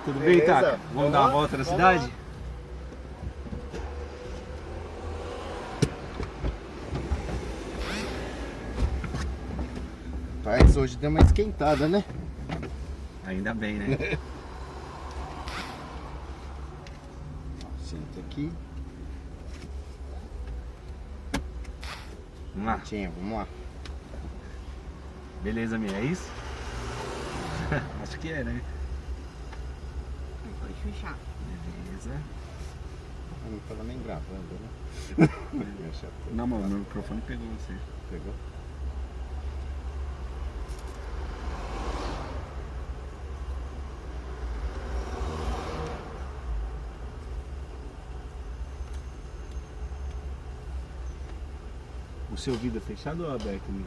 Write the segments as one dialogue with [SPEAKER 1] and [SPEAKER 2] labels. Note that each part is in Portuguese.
[SPEAKER 1] Tudo
[SPEAKER 2] Beleza?
[SPEAKER 1] bem, Taca? Vamos dar uma volta na cidade?
[SPEAKER 2] Rapaz, hoje deu uma esquentada, né?
[SPEAKER 1] Ainda bem, né?
[SPEAKER 2] Senta aqui.
[SPEAKER 1] Vamos lá.
[SPEAKER 2] Vamos lá.
[SPEAKER 1] Beleza, minha, é isso? Acho que é, né?
[SPEAKER 3] Pode fechar.
[SPEAKER 1] Beleza.
[SPEAKER 2] Eu não tava nem gravando, né?
[SPEAKER 1] Não, mano, meu microfone pegou você.
[SPEAKER 2] Pegou?
[SPEAKER 1] O seu vidro é fechado ou aberto, amigo?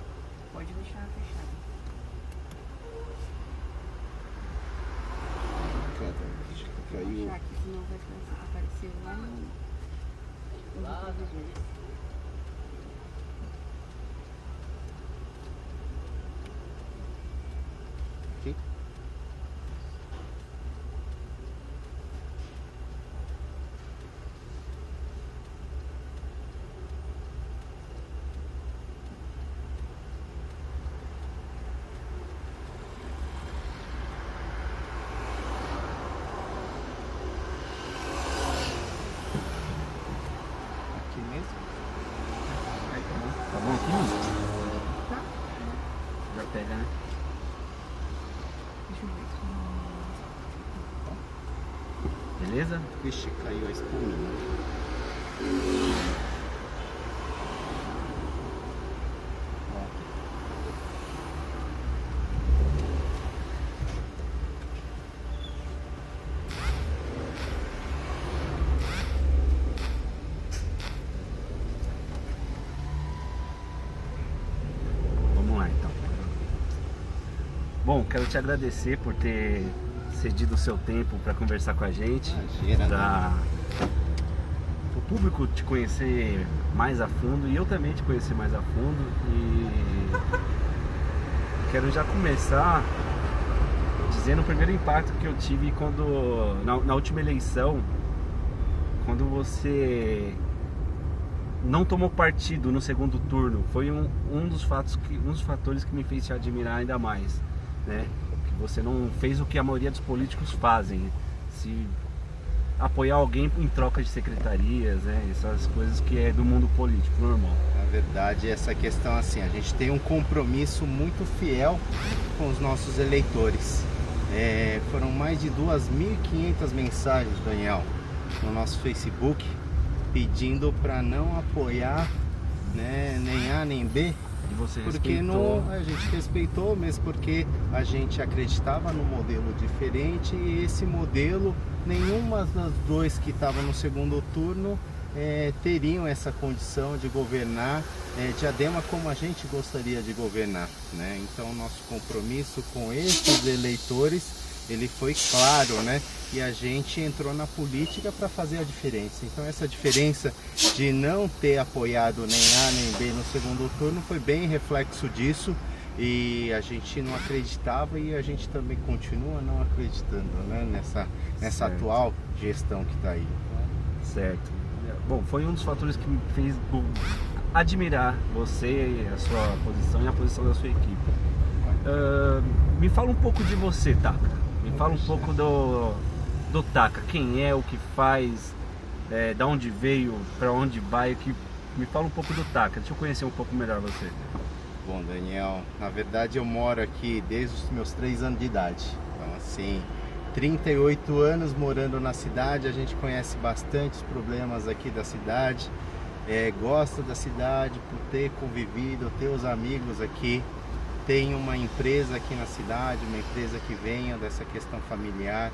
[SPEAKER 3] Pode deixar fechado.
[SPEAKER 2] Acho que
[SPEAKER 3] Vou
[SPEAKER 2] caiu.
[SPEAKER 3] deixar aqui, senão vai aparecer lá no retrovisor.
[SPEAKER 2] Aqui. Aqui mesmo?
[SPEAKER 1] Tá bom aqui, mano?
[SPEAKER 3] Tá?
[SPEAKER 1] Já pega, né?
[SPEAKER 3] Deixa eu ver.
[SPEAKER 1] Beleza?
[SPEAKER 2] Vixe, caiu a espuminha. Ó.
[SPEAKER 1] Vamos lá, então. Bom, quero te agradecer por ter cedido o seu tempo para conversar com a gente.
[SPEAKER 2] Imagina.
[SPEAKER 1] Para o público te conhecer mais a fundo e eu também te conhecer mais a fundo. E quero já começar dizendo o primeiro impacto que eu tive quando na última eleição, quando você não tomou partido no segundo turno. Foi um dos fatores que me fez te admirar ainda mais, né? Que você não fez o que a maioria dos políticos fazem, se apoiar alguém em troca de secretarias, né? Essas coisas que é do mundo político normal.
[SPEAKER 2] Na verdade, essa questão assim, a gente tem um compromisso muito fiel com os nossos eleitores. Foram mais de 2.500 mensagens, Daniel, no nosso Facebook, pedindo para não apoiar, né, nem A nem B,
[SPEAKER 1] E você
[SPEAKER 2] porque
[SPEAKER 1] respeitou.
[SPEAKER 2] a gente respeitou, mesmo porque a gente acreditava no modelo diferente e esse modelo, nenhuma das dois que estavam no segundo turno teriam essa condição de governar Diadema como a gente gostaria de governar, né? Então nosso compromisso com esses eleitores ele foi claro, né? E a gente entrou na política para fazer a diferença. Então essa diferença de não ter apoiado nem A nem B no segundo turno foi bem reflexo disso. E a gente não acreditava e a gente também continua não acreditando, né? Nessa atual gestão que está aí.
[SPEAKER 1] Certo. Bom, foi um dos fatores que me fez admirar você, a sua posição e a posição da sua equipe. Me fala um pouco de você, Taca. Me fala um pouco do Taca. Quem é, o que faz, da onde veio, para onde vai. Me fala um pouco do Taca. Deixa eu conhecer um pouco melhor você.
[SPEAKER 2] Bom, Daniel, na verdade eu moro aqui desde os meus 3 anos de idade. Então, assim, 38 anos morando na cidade, a gente conhece bastante os problemas aqui da cidade, gosta da cidade por ter convivido, ter os amigos aqui. Tem uma empresa aqui na cidade, uma empresa que venha dessa questão familiar.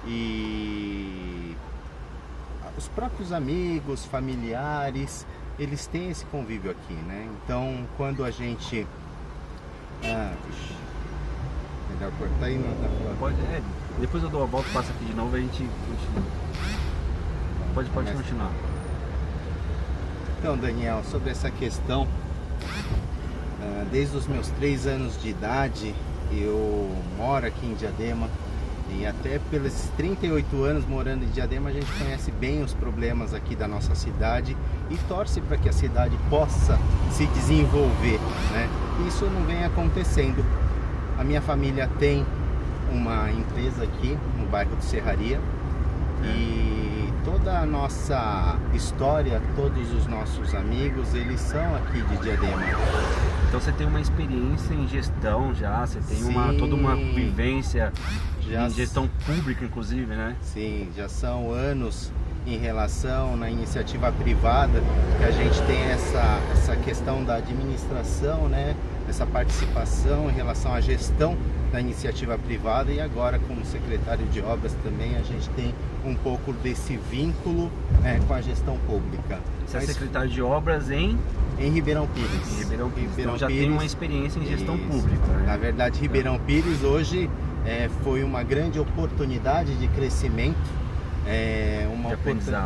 [SPEAKER 2] E os próprios amigos, familiares, eles têm esse convívio aqui, né? Então, quando a gente... melhor cortar aí, não dá pra...
[SPEAKER 1] Pode, depois eu dou a volta, passo aqui de novo e a gente continua. Pode continuar.
[SPEAKER 2] Então, Daniel, sobre essa questão, desde os meus 3 anos de idade, eu moro aqui em Diadema. E até pelos 38 anos morando em Diadema, a gente conhece bem os problemas aqui da nossa cidade e torce para que a cidade possa se desenvolver, né? Isso não vem acontecendo. A minha família tem uma empresa aqui no bairro de Serraria e toda a nossa história, todos os nossos amigos, eles são aqui de Diadema.
[SPEAKER 1] Então você tem uma experiência em gestão já, você tem toda uma vivência em gestão pública, inclusive, né?
[SPEAKER 2] Sim, já são anos em relação na iniciativa privada que a gente tem essa questão da administração, né? Essa participação em relação à gestão da iniciativa privada, e agora como secretário de obras também a gente tem um pouco desse vínculo, né, com a gestão pública.
[SPEAKER 1] Você é secretário de obras em
[SPEAKER 2] Ribeirão Pires.
[SPEAKER 1] Em Ribeirão Pires. Então já tem uma experiência em gestão pública, né?
[SPEAKER 2] Na verdade, Ribeirão Pires hoje foi uma grande oportunidade de crescimento,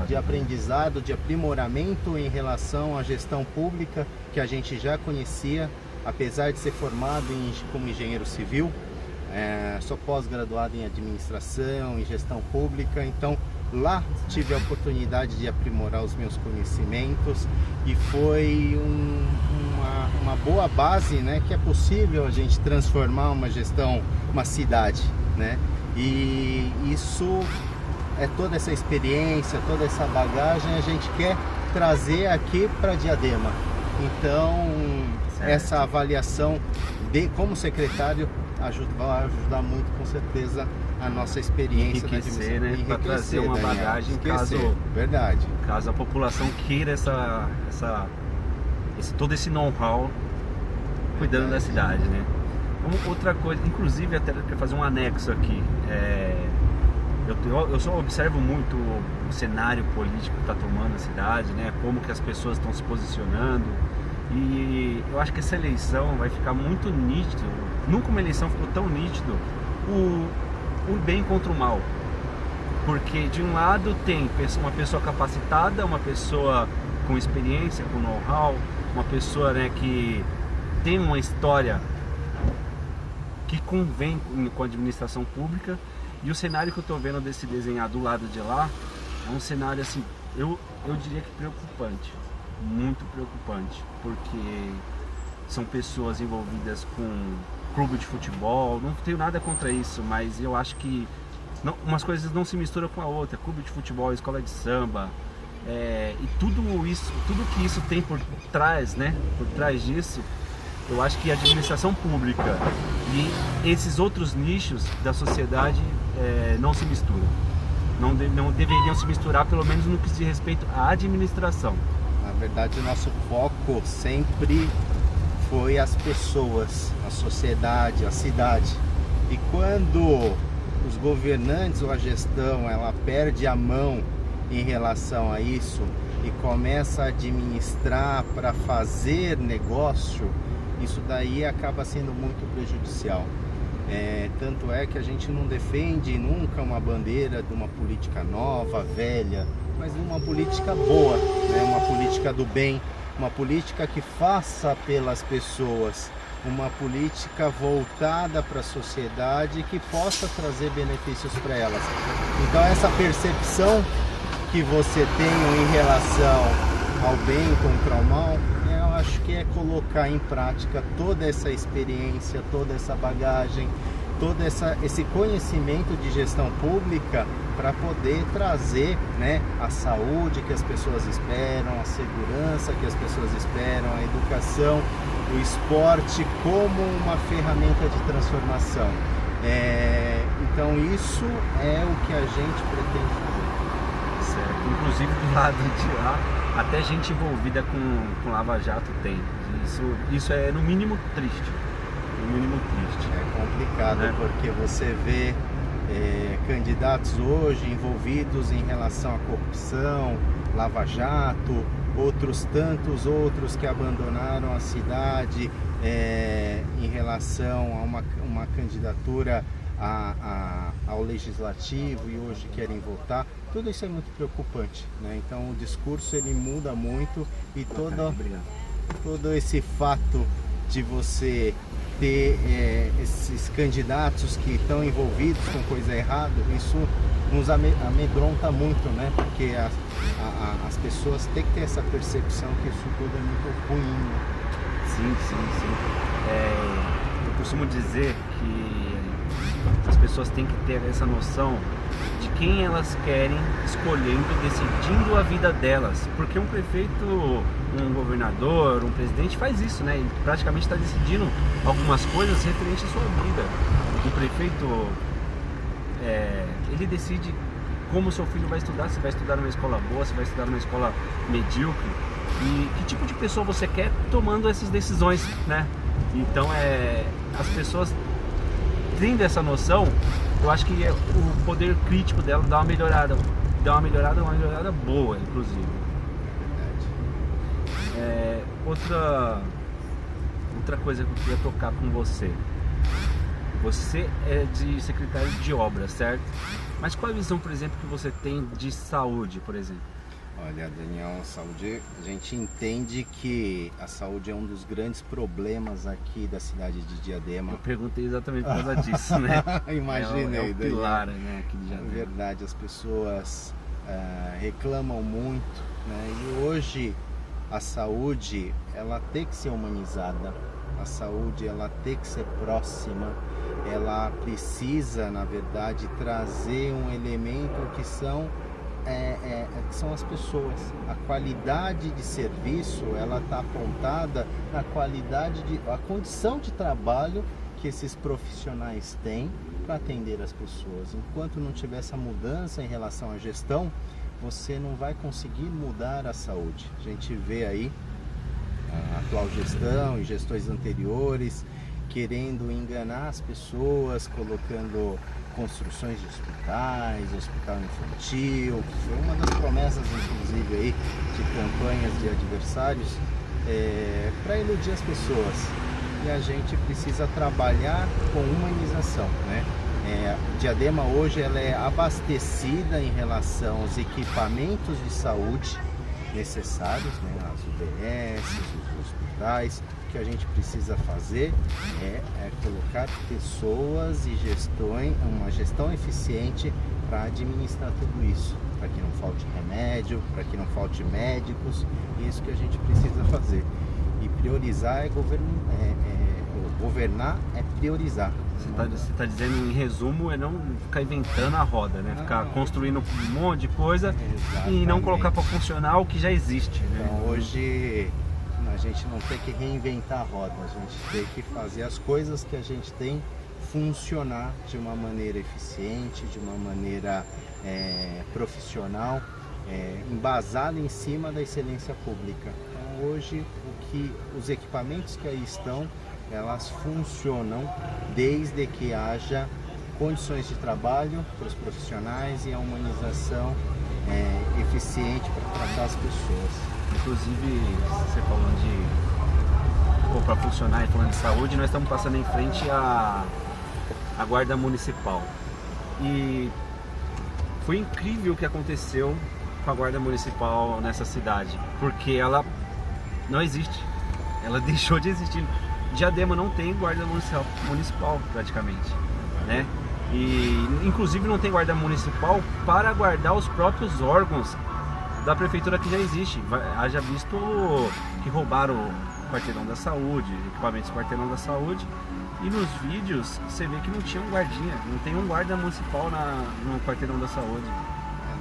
[SPEAKER 2] de aprendizado, de aprimoramento em relação à gestão pública que a gente já conhecia, apesar de ser formado como engenheiro civil, sou pós-graduado em administração, em gestão pública, então lá tive a oportunidade de aprimorar os meus conhecimentos e foi uma boa base, né, que é possível a gente transformar uma gestão, uma cidade, né? E isso é toda essa experiência, toda essa bagagem a gente quer trazer aqui para Diadema. Então, essa avaliação como secretário vai ajudar muito, com certeza, a nossa experiência
[SPEAKER 1] enriquecer, né? Para trazer uma bagagem caso a população queira todo esse know-how cuidando da cidade, né? Outra coisa, inclusive até para fazer um anexo aqui, eu só observo muito o cenário político que está tomando a cidade, né? Como que as pessoas estão se posicionando, e eu acho que essa eleição vai ficar muito nítido. Nunca uma eleição ficou tão nítido o bem contra o mal, porque de um lado tem uma pessoa capacitada, uma pessoa com experiência, com know-how, uma pessoa, né, que tem uma história que convém com a administração pública, e o cenário que eu estou vendo desse desenhar do lado de lá é um cenário assim, eu diria que preocupante, muito preocupante, porque são pessoas envolvidas com clube de futebol. Não tenho nada contra isso, mas eu acho que umas coisas não se misturam com a outra. Clube de futebol, escola de samba, e tudo isso, tudo que isso tem por trás, né? Por trás disso, eu acho que a administração pública e esses outros nichos da sociedade não se misturam. Não deveriam se misturar, pelo menos no que diz respeito à administração.
[SPEAKER 2] Na verdade, o nosso foco sempre foi as pessoas, a sociedade, a cidade. E quando os governantes ou a gestão ela perde a mão em relação a isso e começa a administrar para fazer negócio, isso daí acaba sendo muito prejudicial. Tanto é que a gente não defende nunca uma bandeira de uma política nova, velha, mas de uma política boa, né? Uma política do bem, uma política que faça pelas pessoas, uma política voltada para a sociedade e que possa trazer benefícios para elas. Então essa percepção que você tem em relação ao bem contra o mal, eu acho que é colocar em prática toda essa experiência, toda essa bagagem, todo esse conhecimento de gestão pública para poder trazer, né, a saúde que as pessoas esperam, a segurança que as pessoas esperam, a educação, o esporte como uma ferramenta de transformação. Então isso é o que a gente pretende fazer.
[SPEAKER 1] Certo. Inclusive do lado de lá, até gente envolvida com Lava Jato tem. Isso é no mínimo triste. No mínimo triste.
[SPEAKER 2] É complicado, né? Porque você vê candidatos hoje envolvidos em relação à corrupção, Lava Jato, tantos outros que abandonaram a cidade em relação a uma candidatura ao legislativo e hoje querem votar. Tudo isso é muito preocupante, né? Então o discurso ele muda muito e todo esse fato de você ter esses candidatos que estão envolvidos com coisa errada, isso nos amedronta muito, né? Porque as pessoas têm que ter essa percepção que isso tudo é muito ruim, né?
[SPEAKER 1] Sim. Eu costumo dizer que as pessoas têm que ter essa noção de quem elas querem escolhendo, decidindo a vida delas. Porque um prefeito, um governador, um presidente faz isso, né? Ele praticamente está decidindo algumas coisas referentes à sua vida. O prefeito, ele decide como seu filho vai estudar, se vai estudar numa escola boa, se vai estudar numa escola medíocre. E que tipo de pessoa você quer tomando essas decisões, né? Então, as pessoas tendo essa noção, eu acho que o poder crítico dela dá uma melhorada boa, inclusive. Outra coisa que eu queria tocar com você. Você é de secretário de obras, certo? Mas qual a visão, por exemplo, que você tem de saúde, por exemplo?
[SPEAKER 2] Olha, Daniel, a saúde, a gente entende que a saúde é um dos grandes problemas aqui da cidade de Diadema.
[SPEAKER 1] Eu perguntei exatamente por causa disso, né?
[SPEAKER 2] Imaginei,
[SPEAKER 1] é o pilar, né, aqui de Diadema.
[SPEAKER 2] É verdade, as pessoas reclamam muito, né? E hoje a saúde, ela tem que ser humanizada. A saúde, ela tem que ser próxima. Ela precisa, na verdade, trazer um elemento que são as pessoas. A qualidade de serviço, ela está apontada na qualidade a condição de trabalho que esses profissionais têm para atender as pessoas. Enquanto não tiver essa mudança em relação à gestão, você não vai conseguir mudar a saúde. A gente vê aí a atual gestão e gestões anteriores querendo enganar as pessoas, colocando construções de hospitais, hospital infantil, que foi uma das promessas, inclusive, aí, de campanhas de adversários, para iludir as pessoas. E a gente precisa trabalhar com humanização, né? Diadema hoje ela é abastecida em relação aos equipamentos de saúde necessários, né? As UBS, os hospitais. O que a gente precisa fazer é colocar pessoas e uma gestão eficiente para administrar tudo isso, para que não falte remédio, para que não falte médicos. Isso que a gente precisa fazer. E priorizar governar é priorizar.
[SPEAKER 1] Você está dizendo, em resumo, é não ficar inventando a roda, né? Ficar construindo um monte de coisa. Exatamente. E não colocar para funcionar o que já existe, né?
[SPEAKER 2] Então hoje a gente não tem que reinventar a roda, a gente tem que fazer as coisas que a gente tem funcionar de uma maneira eficiente, de uma maneira profissional, embasada em cima da excelência pública. Então hoje os equipamentos que aí estão, elas funcionam desde que haja condições de trabalho para os profissionais e a humanização eficiente para tratar as pessoas.
[SPEAKER 1] Inclusive, você falando para funcionar e falando de saúde, nós estamos passando em frente à Guarda Municipal. E foi incrível o que aconteceu com a Guarda Municipal nessa cidade, porque ela não existe, ela deixou de existir. Diadema não tem Guarda Municipal praticamente, né? E inclusive não tem Guarda Municipal para guardar os próprios órgãos da prefeitura que já existe. Haja visto que roubaram o quarteirão da saúde, equipamentos do quarteirão da saúde, e nos vídeos você vê que não tinha um guardinha, não tem um guarda municipal no quarteirão da saúde.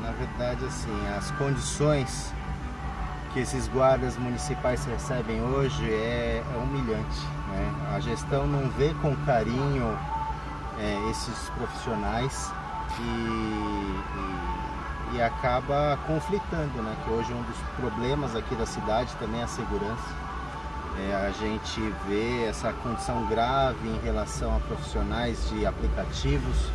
[SPEAKER 2] Na verdade, assim, as condições que esses guardas municipais recebem hoje é humilhante, né? A gestão não vê com carinho esses profissionais e acaba conflitando, né? Que hoje um dos problemas aqui da cidade também é a segurança. A gente vê essa condição grave em relação a profissionais de aplicativos,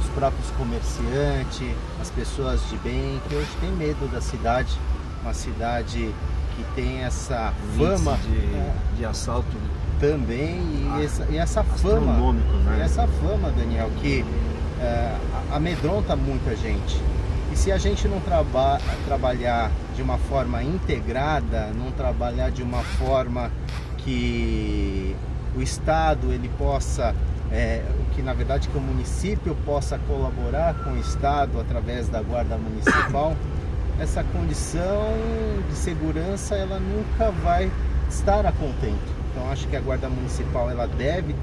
[SPEAKER 2] os próprios comerciantes, as pessoas de bem, que hoje tem medo da cidade, uma cidade que tem essa fama
[SPEAKER 1] de assalto
[SPEAKER 2] também, e essa fama,
[SPEAKER 1] né?
[SPEAKER 2] Essa fama, Daniel, que amedronta muita gente. E se a gente não trabalhar de uma forma integrada, não trabalhar de uma forma que o Estado ele possa, que na verdade que o município possa colaborar com o Estado através da Guarda Municipal, essa condição de segurança ela nunca vai estar a contento. Então acho que a Guarda Municipal ela deve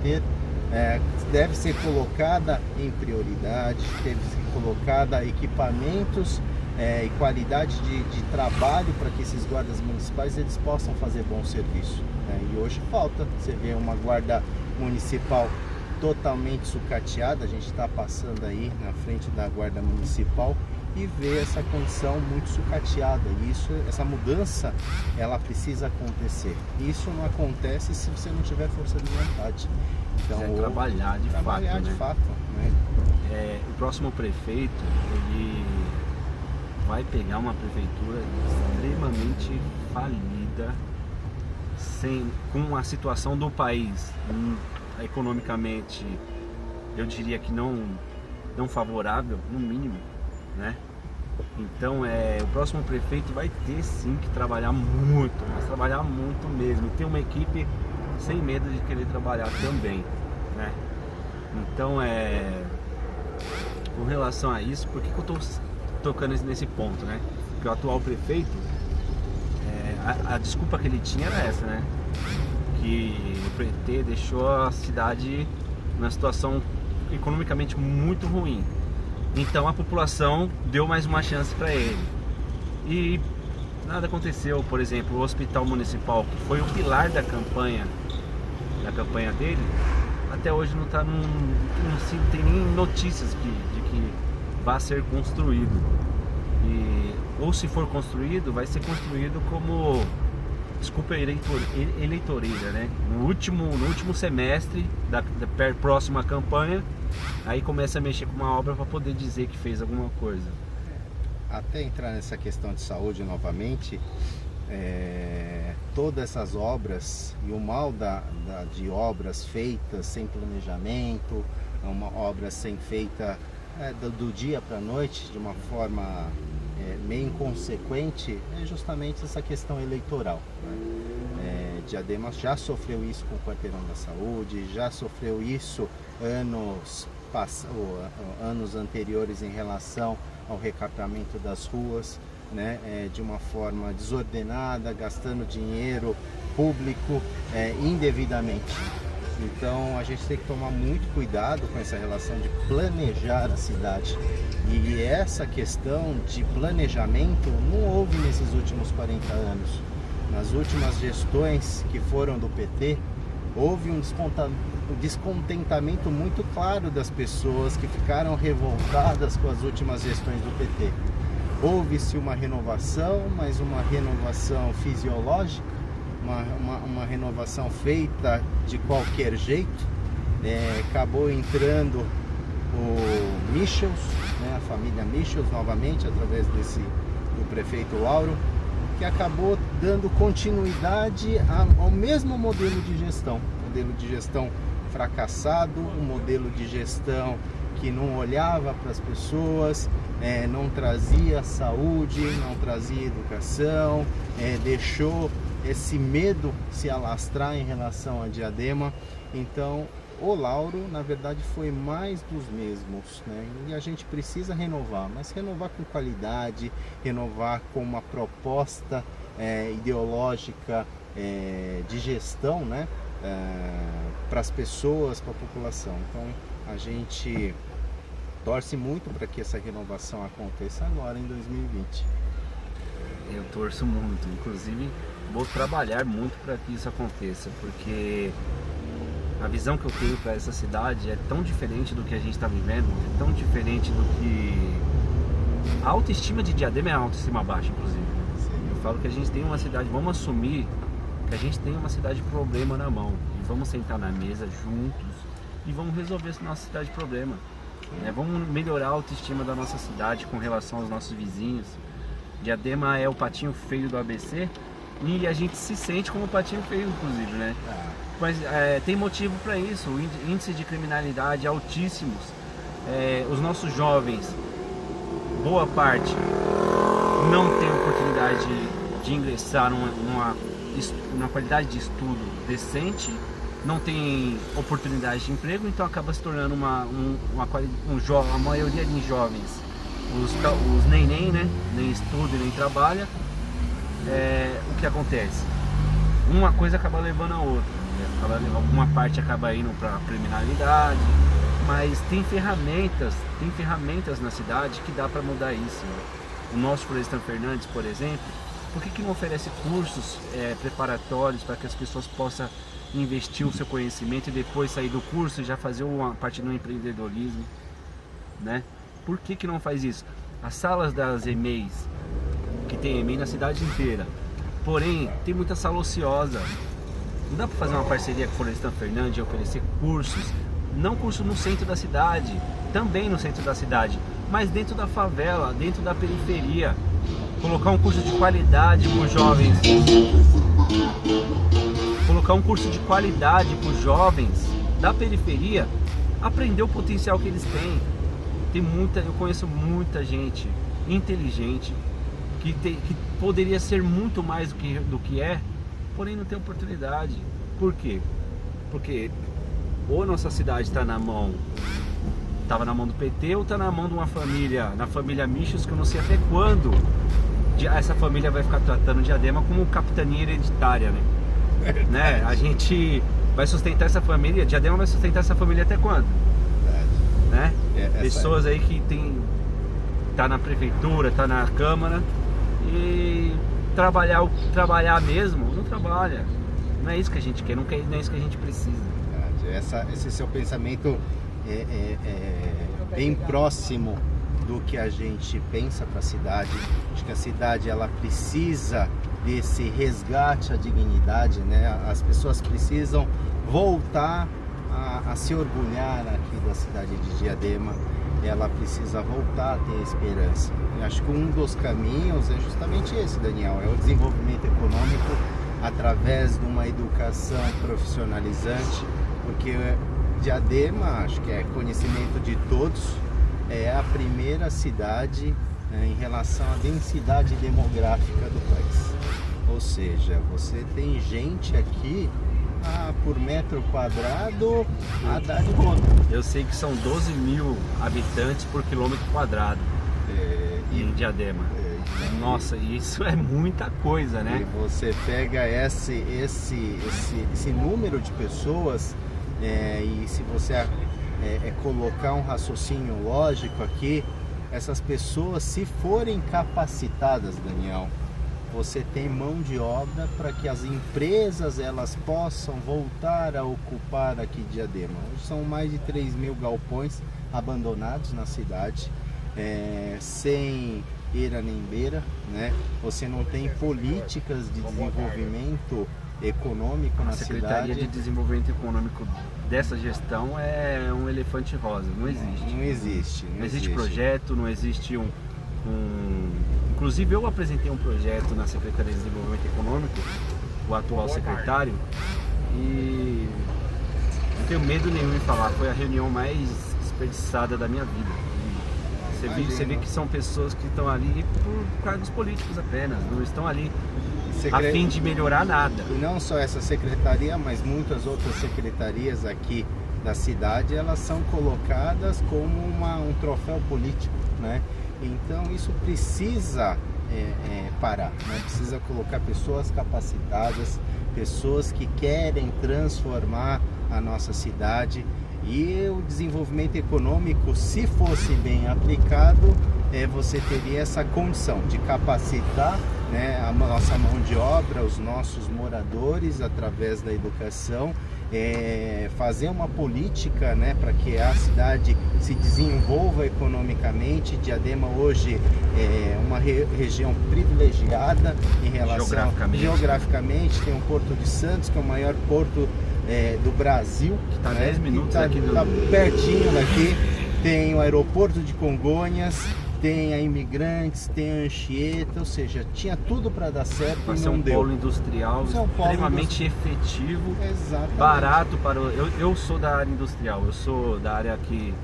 [SPEAKER 2] ser colocada em prioridade, deve ser colocada equipamentos e qualidade de trabalho para que esses guardas municipais eles possam fazer bom serviço, né? E hoje falta, você vê uma guarda municipal totalmente sucateada, a gente está passando aí na frente da Guarda Municipal e vê essa condição muito sucateada, e essa mudança ela precisa acontecer. Isso não acontece se você não tiver força de vontade. Então,
[SPEAKER 1] trabalhar de fato,
[SPEAKER 2] né?
[SPEAKER 1] O próximo prefeito ele vai pegar uma prefeitura extremamente falida, com a situação do país economicamente, eu diria que não favorável, no mínimo, né? Então o próximo prefeito vai ter sim que trabalhar muito, mas trabalhar muito mesmo, e ter uma equipe sem medo de querer trabalhar também, né? Então com relação a isso, por que eu estou tocando nesse ponto, né? Porque o atual prefeito, a desculpa que ele tinha era essa, né? Que o PT deixou a cidade numa situação economicamente muito ruim. Então a população deu mais uma chance para ele. E nada aconteceu. Por exemplo, o hospital municipal, que foi o pilar da campanha dele, até hoje não tem nem notícias de que vai ser construído. Ou se for construído, vai ser construído como desculpa eleitoreira, né? No último semestre da próxima campanha, aí começa a mexer com uma obra para poder dizer que fez alguma coisa.
[SPEAKER 2] Até entrar nessa questão de saúde novamente, todas essas obras e o mal de obras feitas sem planejamento, uma obra sem feita do dia para a noite, de uma forma meio inconsequente, é justamente essa questão eleitoral, né? Diadema já sofreu isso com o Quarteirão da Saúde, já sofreu isso anos anteriores em relação ao recapeamento das ruas, né? De uma forma desordenada, gastando dinheiro público indevidamente. Então a gente tem que tomar muito cuidado com essa relação de planejar a cidade. E essa questão de planejamento não houve nesses últimos 40 anos. Nas últimas gestões que foram do PT, houve um descontentamento muito claro das pessoas que ficaram revoltadas com as últimas gestões do PT. Houve-se uma renovação, mas uma renovação fisiológica, uma renovação feita de qualquer jeito. Acabou entrando o Michels, né, a família Michels novamente, através do prefeito Lauro, que acabou dando continuidade ao mesmo modelo de gestão fracassado, um modelo de gestão que não olhava para as pessoas, não trazia saúde, não trazia educação, deixou esse medo se alastrar em relação a Diadema. Então o Lauro, na verdade, foi mais dos mesmos, né? E a gente precisa renovar, mas renovar com qualidade, renovar com uma proposta ideológica de gestão, né? Para as pessoas, para a população. Então a gente torce muito para que essa renovação aconteça agora em 2020.
[SPEAKER 1] Eu torço muito, inclusive vou trabalhar muito para que isso aconteça, porque a visão que eu tenho para essa cidade é tão diferente do que a gente está vivendo, é tão diferente do que... A autoestima de Diadema é a autoestima baixa, inclusive. Eu falo que a gente tem uma cidade, vamos assumir que a gente tem uma cidade de problema na mão, e vamos sentar na mesa juntos e vamos resolver essa nossa cidade de problema. Vamos melhorar a autoestima da nossa cidade com relação aos nossos vizinhos. Diadema é o patinho feio do ABC e a gente se sente como o patinho feio, inclusive, né? Mas tem motivo para isso, índice de criminalidade altíssimos. Os nossos jovens, boa parte, não tem oportunidade de ingressar uma qualidade de estudo decente, não tem oportunidade de emprego, então acaba se tornando a maioria de jovens, os neném, né, nem estuda nem trabalha. O que acontece? Uma coisa acaba levando a outra, né? Alguma parte acaba indo para criminalidade, mas tem ferramentas na cidade que dá para mudar isso, né? O nosso Florestan Fernandes, por exemplo, por que não oferece cursos preparatórios para que as pessoas possam investir o seu conhecimento e depois sair do curso e já fazer uma parte no empreendedorismo, né? Por que não faz isso? As salas das EMEIs, que tem EMEI na cidade inteira, porém tem muita sala ociosa. Não dá para fazer uma parceria com o Florestan Fernandes e oferecer cursos, não curso no centro da cidade, também no centro da cidade, mas dentro da favela, dentro da periferia. Colocar um curso de qualidade para os jovens. Colocar um curso de qualidade para os jovens da periferia aprender o potencial que eles têm. Eu conheço muita gente inteligente que poderia ser muito mais do que é, porém não tem oportunidade. Por quê? Porque ou nossa cidade estava na mão do PT, ou está na mão de uma família, na família Michos, que eu não sei até quando essa família vai ficar tratando Diadema como capitania hereditária, né? A gente vai sustentar essa família, Diadema vai sustentar essa família até quando? Né? Pessoas aí que tá na prefeitura, tá na câmara e trabalhar mesmo, não trabalha. Não é isso que a gente quer, não é isso que a gente precisa.
[SPEAKER 2] Esse seu pensamento bem próximo do que a gente pensa para a cidade. Acho que a cidade ela precisa desse resgate à dignidade, né? As pessoas precisam voltar a se orgulhar aqui da cidade de Diadema. Ela precisa voltar a ter esperança. Eu acho que um dos caminhos é justamente esse, Daniel, é o desenvolvimento econômico através de uma educação profissionalizante, porque Diadema, acho que é conhecimento de todos, é a primeira cidade em relação à densidade demográfica do país. Ou seja, você tem gente aqui por metro quadrado a dar de conta.
[SPEAKER 1] Eu sei que são 12 mil habitantes por quilômetro quadrado em Diadema. Nossa, isso é muita coisa, né?
[SPEAKER 2] E você pega esse número de pessoas e se você colocar um raciocínio lógico aqui, essas pessoas, se forem capacitadas, Daniel, você tem mão de obra para que as empresas elas possam voltar a ocupar aqui Diadema. Hoje são mais de 3 mil galpões abandonados na cidade, sem eira nem beira, né? Você não tem políticas de desenvolvimento econômico na cidade.
[SPEAKER 1] A Secretaria de Desenvolvimento Econômico dessa gestão é um elefante rosa, não existe. Não existe projeto, não existe Inclusive eu apresentei um projeto na Secretaria de Desenvolvimento Econômico, o atual secretário, e não tenho medo nenhum em falar, foi a reunião mais desperdiçada da minha vida. Você vê que são pessoas que estão ali por cargos políticos apenas, não estão ali a fim de melhorar nada.
[SPEAKER 2] E não só essa secretaria, mas muitas outras secretarias aqui da cidade, elas são colocadas como um troféu político, né? Então isso precisa parar, né? Precisa colocar pessoas capacitadas, pessoas que querem transformar a nossa cidade. E o desenvolvimento econômico, se fosse bem aplicado, você teria essa condição de capacitar, né, a nossa mão de obra, os nossos moradores, através da educação, fazer uma política, né, para que a cidade se desenvolva economicamente. Diadema hoje é uma região privilegiada em relação geograficamente, tem o Porto de Santos, que é o maior porto do Brasil,
[SPEAKER 1] que está 10 minutos aqui
[SPEAKER 2] tá pertinho daqui. Tem o aeroporto de Congonhas, tem a Imigrantes, tem a Anchieta, ou seja, tinha tudo para dar certo.
[SPEAKER 1] Vai ser um polo industrial extremamente efetivo, exatamente, barato para eu sou da área industrial, eu sou da área que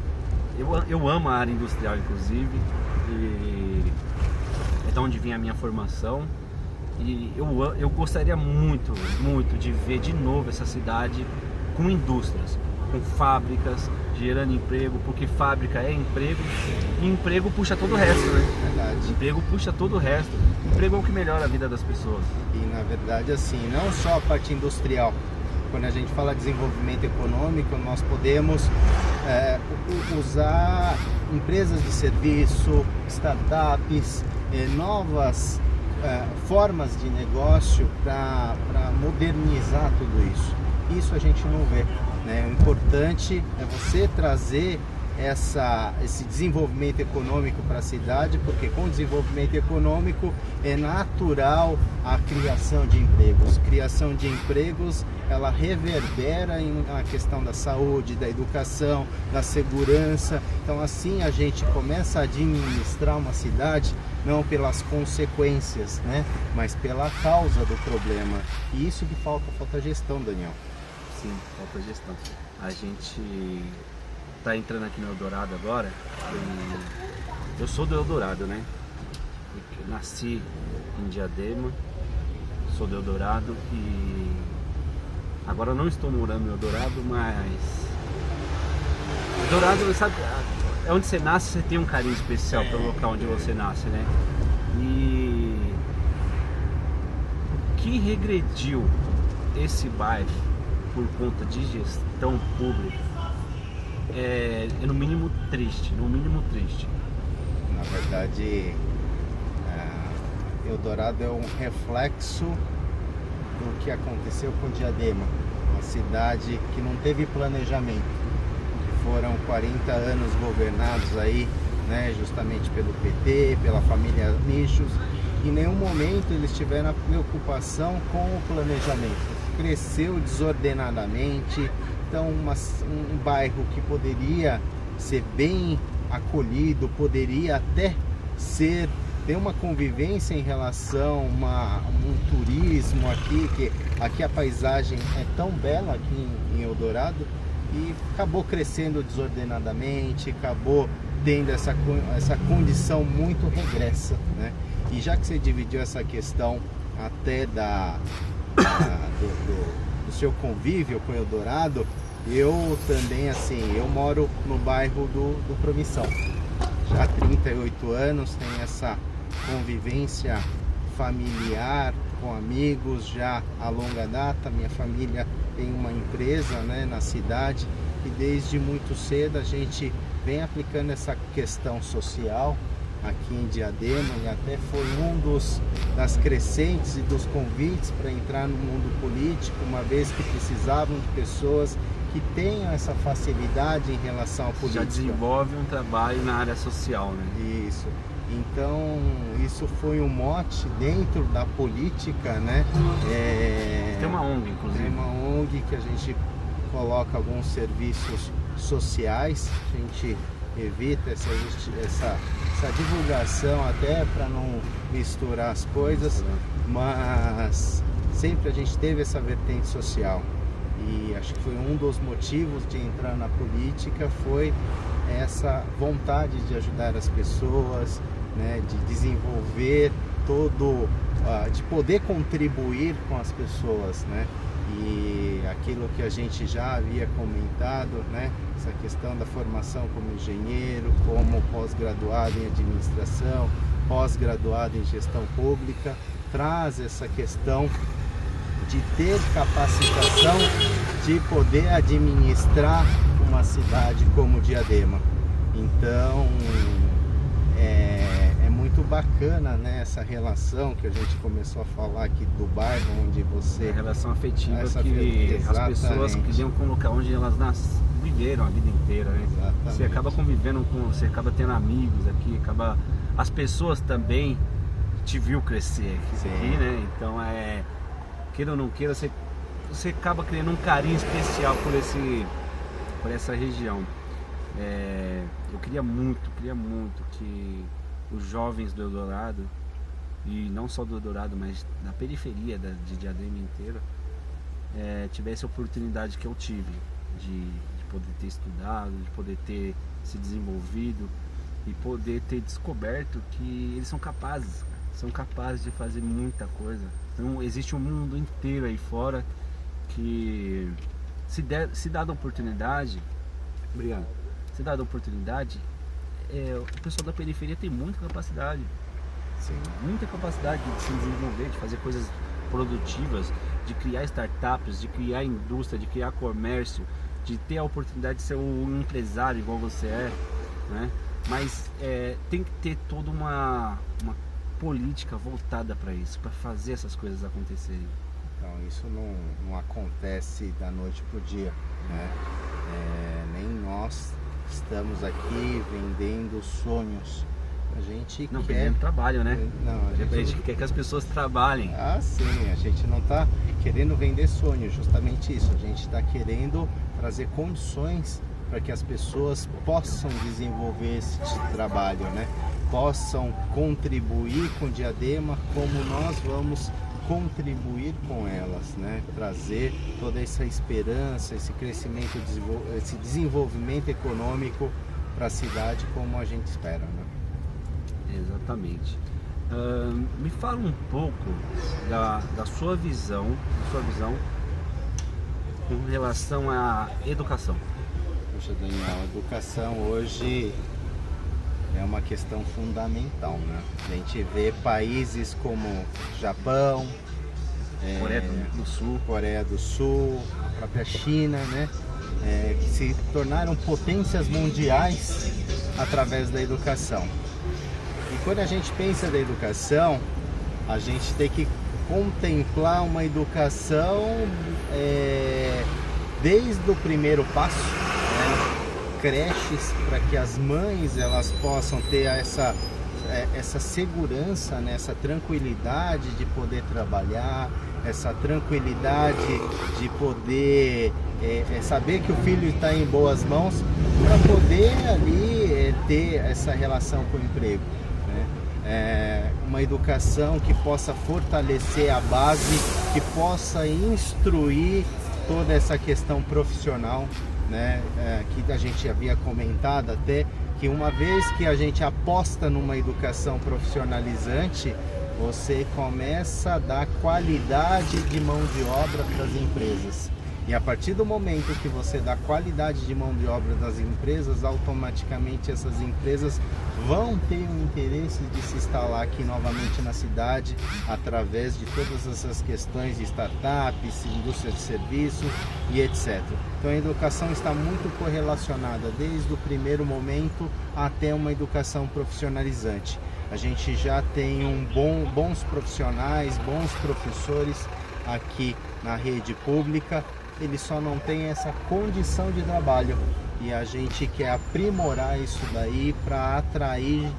[SPEAKER 1] eu amo a área industrial, inclusive, e é de onde vinha a minha formação. E eu gostaria muito, muito de ver de novo essa cidade com indústrias, com fábricas, gerando emprego, porque fábrica é emprego e emprego puxa todo o resto, né?
[SPEAKER 2] Verdade.
[SPEAKER 1] Emprego puxa todo o resto. Emprego é o que melhora a vida das pessoas.
[SPEAKER 2] E na verdade, assim, não só a parte industrial. Quando a gente fala de desenvolvimento econômico, nós podemos usar empresas de serviço, startups, novas formas de negócio para modernizar tudo isso. Isso a gente não vê, né? O importante é você trazer esse desenvolvimento econômico para a cidade, porque com o desenvolvimento econômico é natural a criação de empregos. Criação de empregos, ela reverbera na questão da saúde, da educação, da segurança. Então assim a gente começa a administrar uma cidade não pelas consequências, né, mas pela causa do problema. E isso que falta gestão, Daniel.
[SPEAKER 1] Sim, falta gestão. A gente tá entrando aqui no Eldorado agora. Eu sou do Eldorado, né? Eu nasci em Diadema, sou do Eldorado e agora eu não estou morando no Eldorado, mas Eldorado, sabe, é onde você nasce, você tem um carinho especial pelo local onde você nasce, né? E o que regrediu esse bairro por conta de gestão pública é no mínimo triste,
[SPEAKER 2] Na verdade, Eldorado é um reflexo do que aconteceu com Diadema, uma cidade que não teve planejamento. Foram 40 anos governados aí, né, justamente pelo PT, pela família Nichos. Em nenhum momento eles tiveram a preocupação com o planejamento. Cresceu desordenadamente. Então um bairro que poderia ser bem acolhido, poderia até ter uma convivência em relação a um turismo aqui, que aqui a paisagem é tão bela aqui em Eldorado, e acabou crescendo desordenadamente, acabou tendo essa condição muito regressa, né? E já que você dividiu essa questão até do seu convívio com Eldorado, eu também, assim, eu moro no bairro do Promissão. Já há 38 anos, tenho essa convivência familiar com amigos já a longa data. Minha família tem uma empresa, né, na cidade, e desde muito cedo a gente vem aplicando essa questão social aqui em Diadema, e até foi das crescentes e dos convites para entrar no mundo político, uma vez que precisavam de pessoas que tenham essa facilidade em relação à política.
[SPEAKER 1] Já desenvolve um trabalho na área social, né?
[SPEAKER 2] Isso. Então, isso foi um mote dentro da política, né?
[SPEAKER 1] Tem uma ONG, inclusive.
[SPEAKER 2] Tem uma ONG que a gente coloca alguns serviços sociais, a gente evita essa divulgação até para não misturar as coisas, mas sempre a gente teve essa vertente social. E acho que foi um dos motivos de entrar na política, foi essa vontade de ajudar as pessoas, né, de desenvolver de poder contribuir com as pessoas, né? E aquilo que a gente já havia comentado, né, essa questão da formação como engenheiro, como pós-graduado em administração, pós-graduado em gestão pública, traz essa questão de ter capacitação de poder administrar uma cidade como Diadema. Então é muito bacana, né, essa relação que a gente começou a falar aqui do bairro onde você...
[SPEAKER 1] A relação afetiva
[SPEAKER 2] as
[SPEAKER 1] pessoas queriam colocar onde elas viveram a vida inteira, né?
[SPEAKER 2] Exatamente.
[SPEAKER 1] Você acaba convivendo você acaba tendo amigos aqui, as pessoas também te viu crescer aqui, né? Então queira ou não queira, você acaba criando um carinho especial por essa região. Eu queria muito que os jovens do Eldorado, e não só do Eldorado, mas da periferia de Diadema inteira, tivesse a oportunidade que eu tive de poder ter estudado, de poder ter se desenvolvido e poder ter descoberto que eles são capazes, são capazes de fazer muita coisa. Então existe um mundo inteiro aí fora que se dada a oportunidade, obrigado, se dada a oportunidade, o pessoal da periferia tem muita capacidade.
[SPEAKER 2] Sim.
[SPEAKER 1] Muita capacidade de se desenvolver, de fazer coisas produtivas, de criar startups, de criar indústria, de criar comércio, de ter a oportunidade de ser um empresário igual você é, né? Mas tem que ter toda uma política voltada para isso, para fazer essas coisas acontecerem.
[SPEAKER 2] Então isso não acontece da noite pro dia, né? Nem nós estamos aqui vendendo sonhos. A gente
[SPEAKER 1] não,
[SPEAKER 2] quer
[SPEAKER 1] vendendo trabalho, né?
[SPEAKER 2] Não,
[SPEAKER 1] a gente quer que as pessoas trabalhem.
[SPEAKER 2] Ah, sim, a gente não está querendo vender sonhos, justamente isso. A gente está querendo trazer condições para que as pessoas possam desenvolver esse trabalho, né? Possam contribuir com o Diadema como nós vamos contribuir com elas, né? Trazer toda essa esperança, esse crescimento, esse desenvolvimento econômico para a cidade como a gente espera, né?
[SPEAKER 1] Exatamente. Me fala um pouco da sua visão com relação à educação.
[SPEAKER 2] Poxa, Daniel, a educação hoje é uma questão fundamental, né? A gente vê países como Japão, Coreia do Sul, a própria China, né? Que se tornaram potências mundiais através da educação. E quando a gente pensa da educação, a gente tem que contemplar uma educação desde o primeiro passo, né? Creches, para que as mães elas possam ter essa segurança, né? Essa tranquilidade de poder trabalhar, essa tranquilidade de poder saber que o filho está em boas mãos, para poder ali ter essa relação com o emprego. Uma educação que possa fortalecer a base, que possa instruir toda essa questão profissional, né? Que a gente havia comentado até, que uma vez que a gente aposta numa educação profissionalizante, você começa a dar qualidade de mão de obra para as empresas. E a partir do momento que você dá qualidade de mão de obra das empresas, automaticamente essas empresas vão ter o interesse de se instalar aqui novamente na cidade, através de todas essas questões de startups, indústria de serviço e etc. Então a educação está muito correlacionada desde o primeiro momento até uma educação profissionalizante. A gente já tem bons profissionais, bons professores aqui na rede pública. Eles só não têm essa condição de trabalho e a gente quer aprimorar isso daí para atrair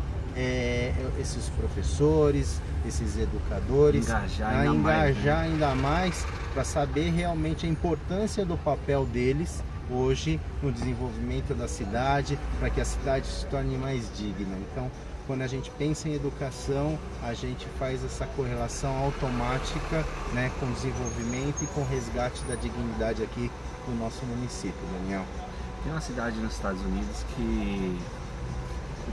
[SPEAKER 2] esses professores, esses educadores, engajar ainda mais para saber realmente a importância do papel deles hoje no desenvolvimento da cidade, para que a cidade se torne mais digna. Então, quando a gente pensa em educação, a gente faz essa correlação automática, né, com o desenvolvimento e com o resgate da dignidade aqui do nosso município, Daniel.
[SPEAKER 1] Tem uma cidade nos Estados Unidos que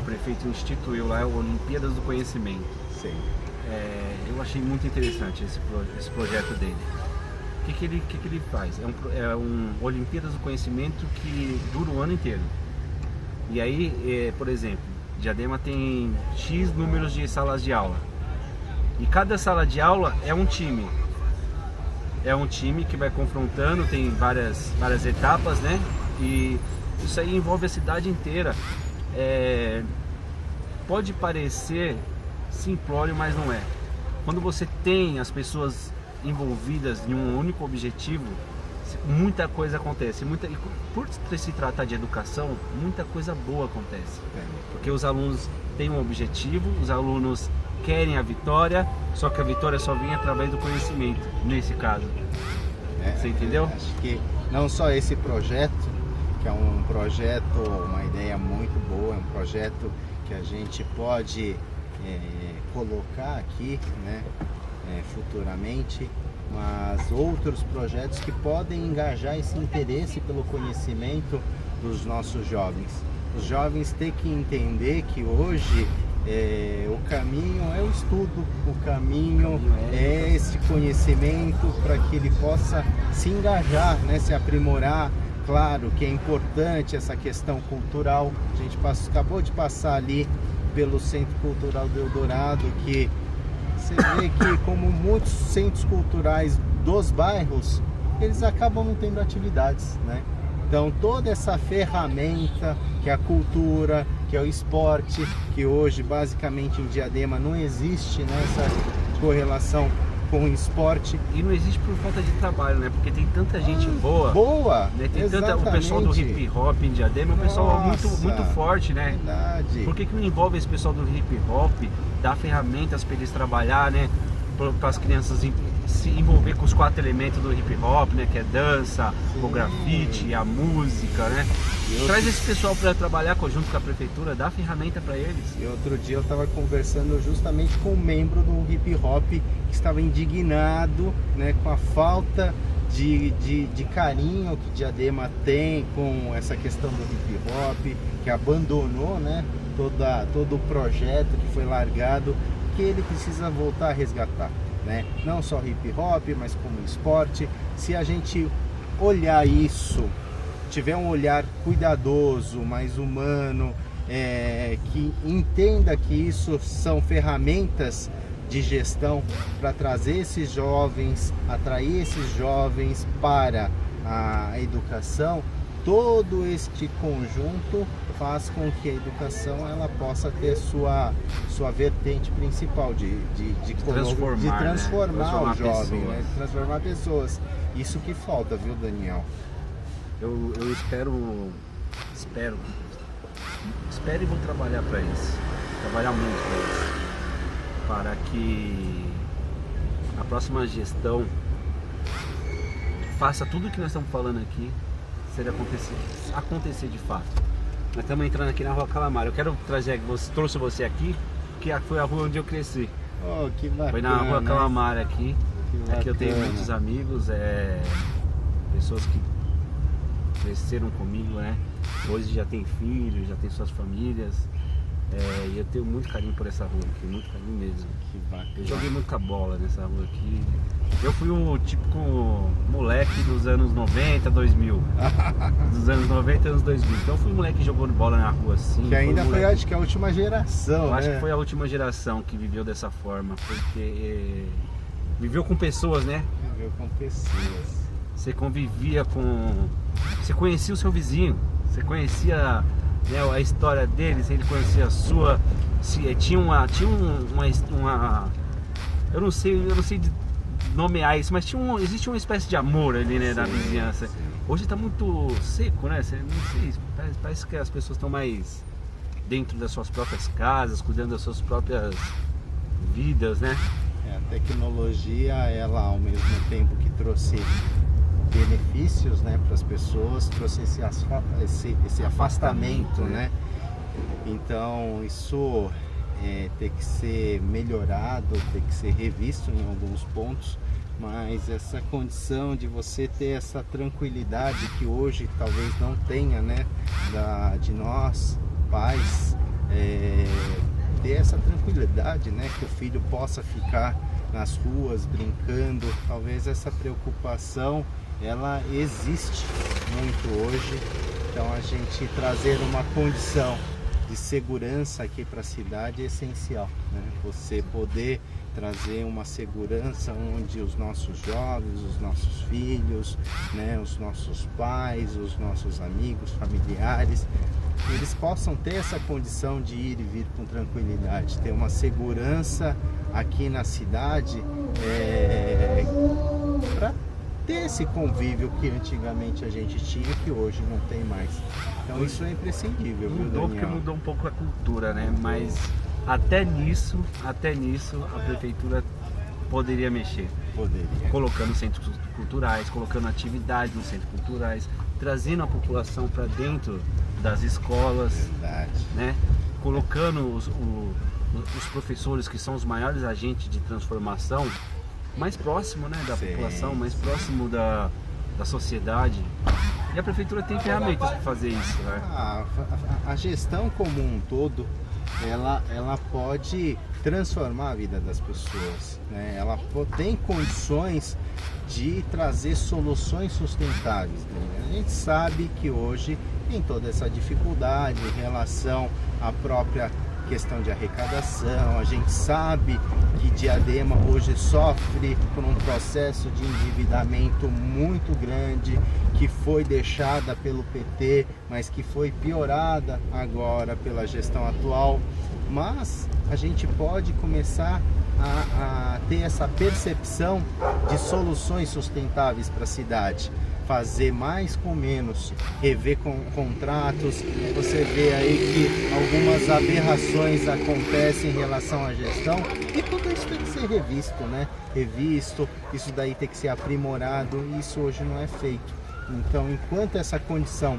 [SPEAKER 1] o prefeito instituiu lá o Olimpíadas do Conhecimento.
[SPEAKER 2] Sim.
[SPEAKER 1] Eu achei muito interessante esse projeto dele. O que ele faz? É um Olimpíadas do Conhecimento que dura o ano inteiro. E aí, por exemplo, Diadema tem X números de salas de aula. E cada sala de aula é um time. É um time que vai confrontando, tem várias etapas, né? E isso aí envolve a cidade inteira. Pode parecer simplório, mas não é. Quando você tem as pessoas envolvidas em um único objetivo, muita coisa acontece. Por se tratar de educação, muita coisa boa acontece. Porque os alunos têm um objetivo, os alunos querem a vitória, só que a vitória só vem através do conhecimento, nesse caso. Você entendeu?
[SPEAKER 2] Acho que não só esse projeto, que é um projeto, uma ideia muito boa, é um projeto que a gente pode colocar aqui, né, futuramente, mas outros projetos que podem engajar esse interesse pelo conhecimento dos nossos jovens. Os jovens têm que entender que hoje o caminho é o estudo, o caminho
[SPEAKER 1] é
[SPEAKER 2] é esse conhecimento para que ele possa se engajar, né, se aprimorar. Claro que é importante essa questão cultural. A gente acabou de passar ali pelo Centro Cultural do Eldorado, que você vê que, como muitos centros culturais dos bairros, eles acabam não tendo atividades, né? Então toda essa ferramenta que é a cultura, que é o esporte, que hoje basicamente em Diadema não existe, né, essa correlação com o esporte.
[SPEAKER 1] E não existe por falta de trabalho, né? Porque tem tanta gente boa.
[SPEAKER 2] Né?
[SPEAKER 1] Tem tanta, o pessoal do hip hop em Diadema é um pessoal muito forte, né?
[SPEAKER 2] Verdade.
[SPEAKER 1] Por que não envolve esse pessoal do hip hop, dar ferramentas para eles trabalhar, né? Para as crianças se envolver com os 4 elementos do hip hop, né? Que é dança, o grafite, a música, né? Traz esse pessoal para trabalhar junto com a prefeitura, dá ferramenta para eles.
[SPEAKER 2] E outro dia eu estava conversando justamente com um membro do hip hop que estava indignado, né, com a falta de carinho que Diadema tem com essa questão do hip hop, que abandonou, né, todo o projeto que foi largado, que ele precisa voltar a resgatar, né? Não só hip hop, mas como esporte. Se a gente olhar isso, tiver um olhar cuidadoso, mais humano, que entenda que isso são ferramentas de gestão para trazer esses jovens, atrair esses jovens para a educação, todo este conjunto faz com que a educação ela possa ter sua vertente principal de transformar o jovem, né? De transformar pessoas. Isso que falta, viu, Daniel?
[SPEAKER 1] Eu espero e vou trabalhar para isso, trabalhar muito para isso, para que a próxima gestão faça tudo o que nós estamos falando aqui ser acontecer de fato. Nós estamos entrando aqui na Rua Calamar. Eu quero trouxe você aqui, que foi a rua onde eu cresci.
[SPEAKER 2] Oh, que bacana.
[SPEAKER 1] Foi na Rua Calamar aqui. Aqui eu tenho muitos amigos, pessoas que cresceram comigo, né? Hoje já tem filhos, já tem suas famílias. E eu tenho muito carinho por essa rua aqui, muito carinho mesmo.
[SPEAKER 2] Que bacana.
[SPEAKER 1] Eu joguei muita bola nessa rua aqui. Eu fui o típico moleque dos anos 90, 2000. Dos anos 90 e anos 2000. Então eu fui o moleque que jogou bola na rua assim.
[SPEAKER 2] Que ainda foi, acho que a última geração,
[SPEAKER 1] eu acho que foi a última geração que viveu dessa forma. Porque viveu com pessoas, né?
[SPEAKER 2] Viveu com pessoas.
[SPEAKER 1] Você convivia com... Você conhecia o seu vizinho. Você conhecia, né, a história dele. Ele conhecia a sua. Tinha uma... Eu não sei nomear isso, mas existe uma espécie de amor ali, né, na vizinhança.
[SPEAKER 2] Sim.
[SPEAKER 1] Hoje tá muito seco, né? Não sei, parece que as pessoas estão mais dentro das suas próprias casas, cuidando das suas próprias vidas, né?
[SPEAKER 2] A tecnologia, ela ao mesmo tempo que trouxe benefícios, né, para as pessoas, trouxe esse afastamento, né? Então isso tem que ser melhorado, tem que ser revisto em alguns pontos, mas essa condição de você ter essa tranquilidade que hoje talvez não tenha, né, de nós pais, ter essa tranquilidade, né, que o filho possa ficar nas ruas brincando. Talvez essa preocupação ela existe muito hoje. Então a gente trazer uma condição de segurança aqui para a cidade é essencial, né? Você poder trazer uma segurança onde os nossos jovens, os nossos filhos, né, os nossos pais, os nossos amigos, familiares, eles possam ter essa condição de ir e vir com tranquilidade, ter uma segurança aqui na cidade, para ter esse convívio que antigamente a gente tinha, que hoje não tem mais. Então isso é imprescindível, viu,
[SPEAKER 1] Mudou, porque mudou um pouco a cultura, né? Mas até nisso a prefeitura poderia mexer.
[SPEAKER 2] Poderia.
[SPEAKER 1] Colocando centros culturais, colocando atividades nos centros culturais, trazendo a população para dentro das escolas.
[SPEAKER 2] Verdade.
[SPEAKER 1] Né? Colocando os professores, que são os maiores agentes de transformação, mais próximo, né, da população, mais próximo da sociedade. E a prefeitura tem ferramentas para fazer isso, né?
[SPEAKER 2] A gestão como um todo, ela pode transformar a vida das pessoas, né? Ela tem condições de trazer soluções sustentáveis, né? A gente sabe que hoje tem toda essa dificuldade em relação à própria questão de arrecadação. A gente sabe que Diadema hoje sofre por um processo de endividamento muito grande, que foi deixada pelo PT, mas que foi piorada agora pela gestão atual. Mas a gente pode começar a ter essa percepção de soluções sustentáveis para a cidade. Fazer mais com menos, rever contratos. Você vê aí que algumas aberrações acontecem em relação à gestão, e tudo isso tem que ser revisto, né? Revisto, isso daí tem que ser aprimorado, e isso hoje não é feito. Então, enquanto essa condição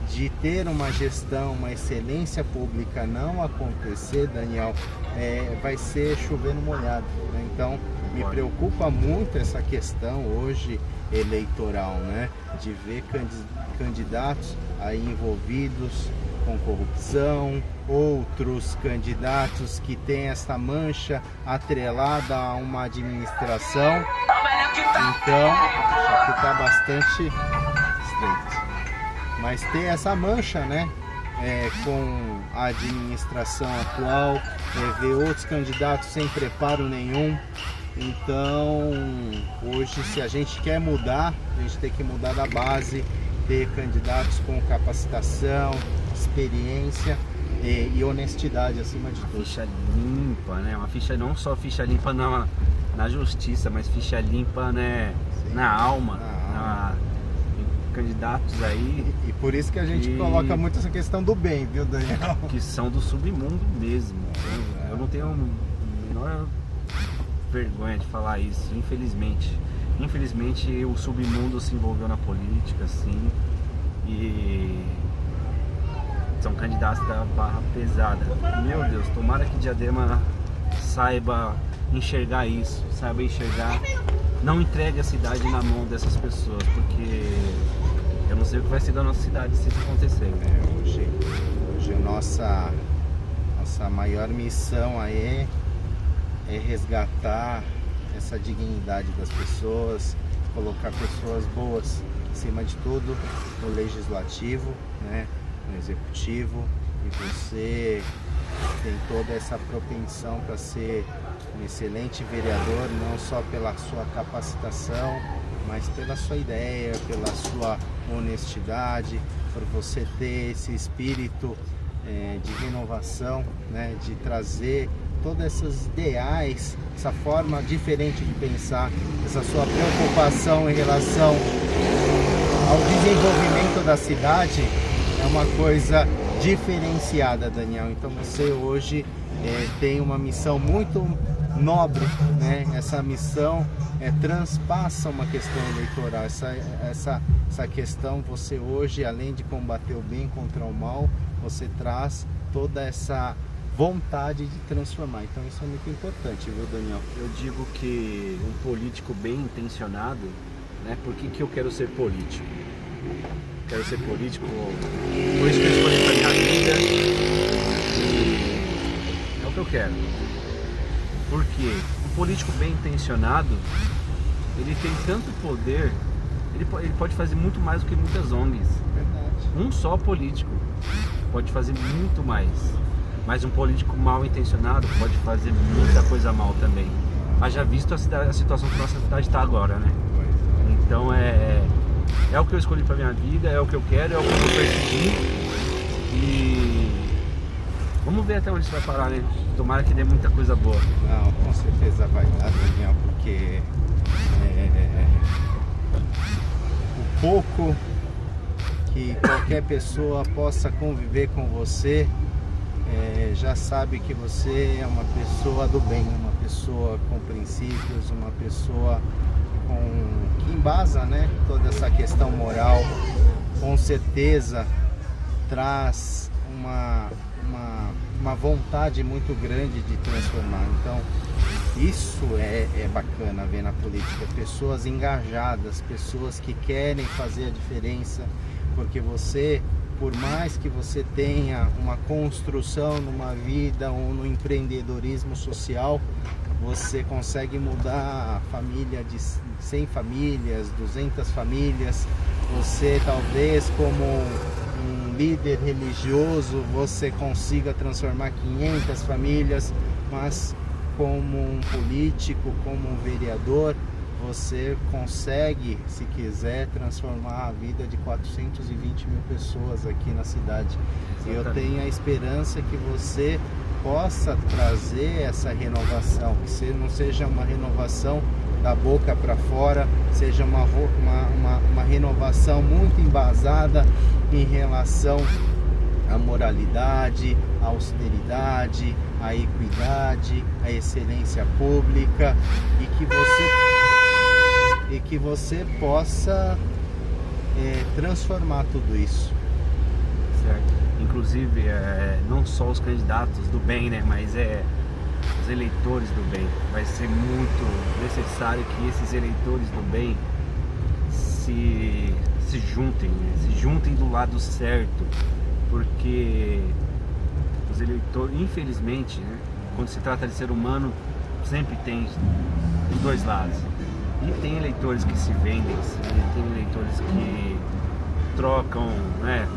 [SPEAKER 2] de ter uma gestão, uma excelência pública não acontecer, Daniel, vai ser chover no molhado, né? Então, me preocupa muito essa questão hoje eleitoral, né? De ver candidatos aí envolvidos com corrupção, outros candidatos que têm essa mancha atrelada a uma administração. Então, já que está bastante estreito. Mas ter essa mancha, né? Com a administração atual, ver outros candidatos sem preparo nenhum. Então, hoje, se a gente quer mudar, a gente tem que mudar da base, ter candidatos com capacitação, experiência e honestidade acima de tudo.
[SPEAKER 1] Ficha limpa, né? Uma ficha, não só ficha limpa na justiça, mas ficha limpa, né? Na alma. Candidatos aí.
[SPEAKER 2] E por isso que a gente coloca muito essa questão do bem, viu, Daniel?
[SPEAKER 1] Que são do submundo mesmo. Eu não tenho a menor vergonha de falar isso, infelizmente. Infelizmente o submundo se envolveu na política, sim. E são candidatos da barra pesada. Meu Deus, tomara que Diadema saiba enxergar isso, saiba enxergar. Não entregue a cidade na mão dessas pessoas, porque eu não sei o que vai ser da nossa cidade se isso acontecer.
[SPEAKER 2] Hoje a nossa maior missão aí é resgatar essa dignidade das pessoas, colocar pessoas boas acima de tudo no legislativo, né, no executivo, e você tem toda essa propensão para ser um excelente vereador, não só pela sua capacitação, mas pela sua ideia, pela sua honestidade, por você ter esse espírito de renovação, né, de trazer todos esses ideais, essa forma diferente de pensar, essa sua preocupação em relação ao desenvolvimento da cidade, é uma coisa diferenciada, Daniel. Então você hoje tem uma missão muito nobre, né? Essa missão transpassa uma questão eleitoral. Essa questão, você hoje, além de combater o bem contra o mal, você traz toda essa vontade de transformar. Então isso é muito importante, viu, Daniel?
[SPEAKER 1] Eu digo que um político bem intencionado, né? Por que eu quero ser político? Quero ser político, por isso que eu escolhi pra minha vida. É o que eu quero. Porque um político bem intencionado, ele tem tanto poder, ele pode fazer muito mais do que muitas ONGs.
[SPEAKER 2] Verdade.
[SPEAKER 1] Um só político pode fazer muito mais. Mas um político mal intencionado pode fazer muita coisa mal também. Mas já visto a situação que a nossa cidade está agora, né? Então é o que eu escolhi para minha vida, é o que eu quero, é o que eu vou perseguir. E vamos ver até onde isso vai parar, né? Tomara que dê muita coisa boa.
[SPEAKER 2] Não, com certeza vai dar, Daniel, porque o pouco que qualquer pessoa possa conviver com você, já sabe que você é uma pessoa do bem, uma pessoa com princípios, uma pessoa que embasa, né, toda essa questão moral. Com certeza traz uma vontade muito grande de transformar. Então isso é bacana ver na política, pessoas engajadas, pessoas que querem fazer a diferença, porque você por mais que você tenha uma construção numa vida ou no empreendedorismo social, você consegue mudar a família de 100 famílias, 200 famílias. Você talvez como um líder religioso, você consiga transformar 500 famílias, mas como um político, como um vereador, você consegue, se quiser, transformar a vida de 420 mil pessoas aqui na cidade. E eu tenho a esperança que você possa trazer essa renovação, que não seja uma renovação da boca para fora, seja uma renovação muito embasada em relação à moralidade, à austeridade, à equidade, à excelência pública, e que você possa transformar tudo isso.
[SPEAKER 1] Certo. Inclusive, não só os candidatos do bem, né, mas os eleitores do bem. Vai ser muito necessário que esses eleitores do bem se juntem, né? Se juntem do lado certo, porque os eleitores, infelizmente, né, quando se trata de ser humano, sempre tem os dois lados. E tem eleitores que se vendem, tem eleitores que trocam, né,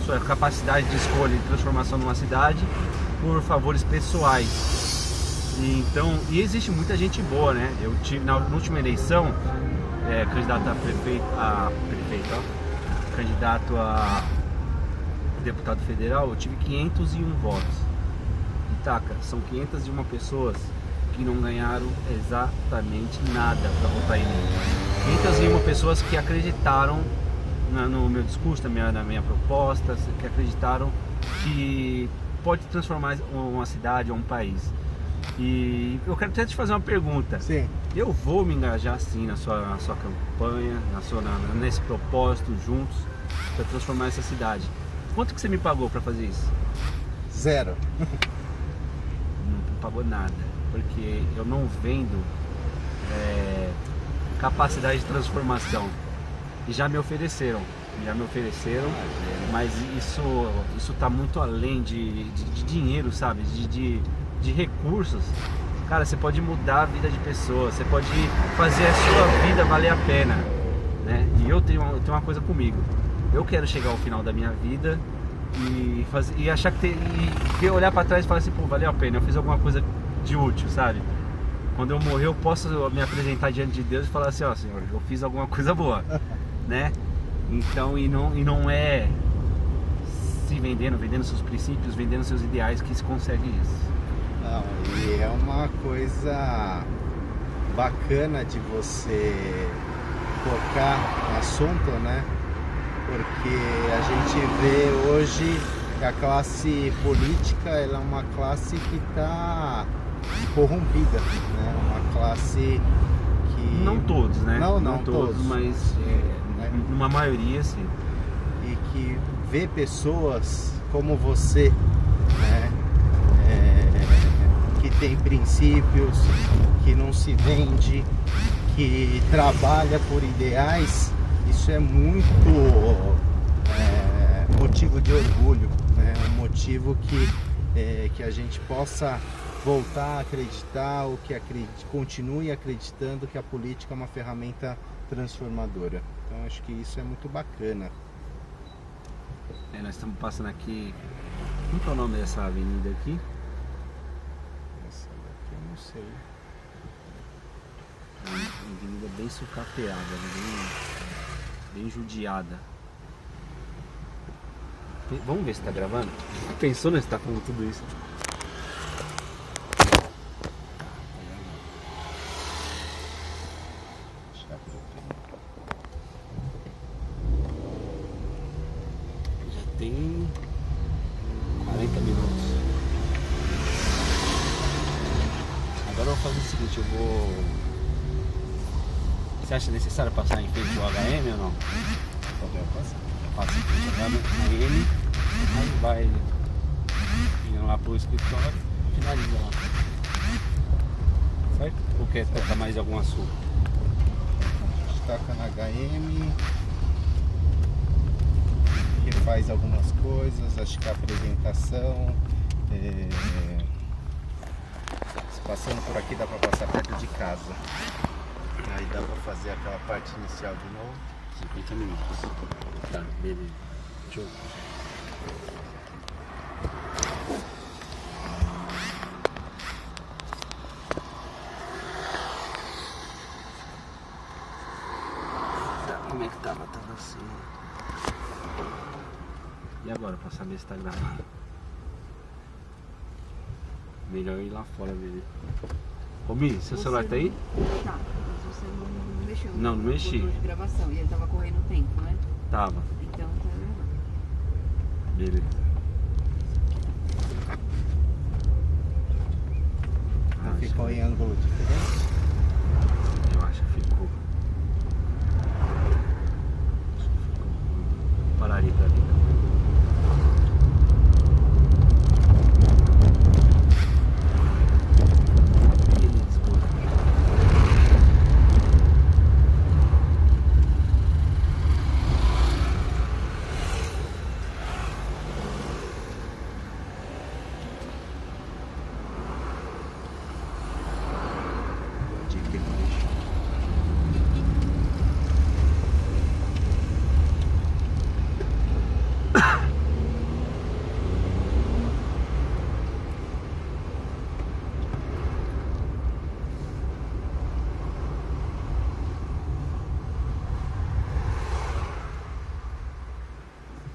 [SPEAKER 1] sua capacidade de escolha e transformação numa cidade por favores pessoais. E existe muita gente boa, né? Eu tive na última eleição, candidato a prefeito, candidato a deputado federal, eu tive 501 votos. E taca, são 501 pessoas que não ganharam exatamente nada para votar em mim. 501 pessoas que acreditaram no meu discurso, na minha proposta, que acreditaram que pode transformar uma cidade ou um país. E eu quero até te fazer uma pergunta.
[SPEAKER 2] Sim.
[SPEAKER 1] Eu vou me engajar sim na sua campanha, nesse propósito juntos para transformar essa cidade. Quanto que você me pagou para fazer isso?
[SPEAKER 2] 0.
[SPEAKER 1] Não pagou nada, porque eu não vendo capacidade de transformação. E já me ofereceram, mas isso tá muito além de dinheiro, sabe? De recursos. Cara, você pode mudar a vida de pessoas, você pode fazer a sua vida valer a pena, né? E eu tenho uma coisa comigo. Eu quero chegar ao final da minha vida e achar que olhar para trás e falar assim, pô, valeu a pena, eu fiz alguma coisa de útil, sabe? Quando eu morrer, eu posso me apresentar diante de Deus e falar assim, ó, Senhor, eu fiz alguma coisa boa, né? Então, e não é se vendendo seus princípios, vendendo seus ideais que se consegue isso.
[SPEAKER 2] Não, e é uma coisa bacana de você tocar no assunto, né? Porque a gente vê hoje que a classe política ela é uma classe que está corrompida, né? Uma classe que...
[SPEAKER 1] Não todos, né?
[SPEAKER 2] Não todos,
[SPEAKER 1] mas uma maioria, sim.
[SPEAKER 2] E que vê pessoas como você, né? Que tem princípios, que não se vende, que trabalha por ideais. Isso é muito motivo de orgulho, né? Um motivo que a gente possa voltar a acreditar, ou que continue acreditando que a política é uma ferramenta transformadora. Então acho que isso é muito bacana.
[SPEAKER 1] Nós estamos passando aqui. Como que é o nome dessa avenida aqui?
[SPEAKER 2] Essa daqui eu não sei.
[SPEAKER 1] É uma avenida bem sucateada, bem judiada. Vamos ver se tá gravando? Pensou nesse tá falando tudo isso? Já tem 40 minutos. Agora eu vou fazer o seguinte, eu vou... Você acha necessário passar em frente ao HM ou não? Passa em frente ao HM, aí vai indo lá pro escritório, finaliza lá. Certo? Ou quer tocar mais algum assunto?
[SPEAKER 2] Destaca na HM. faz algumas coisas, acho que a apresentação, passando por aqui dá para passar perto de casa. Aí dá para fazer aquela parte inicial de novo.
[SPEAKER 1] 50 minutos. Tá, beleza. Show. Como é que tava? Tava assim. E agora, pra saber se tá gravado? Melhor ir lá fora ver. Ô Mi, seu celular tá aí?
[SPEAKER 3] Tá, mas você não mexeu.
[SPEAKER 1] Não, não mexi.
[SPEAKER 3] No botão de gravação, e ele tava correndo o tempo, né?
[SPEAKER 1] Tava.
[SPEAKER 3] Então tá gravando.
[SPEAKER 1] Beleza.
[SPEAKER 2] Ficou em ângulo diferente?
[SPEAKER 1] Eu acho que ficou. Pararia pra ver.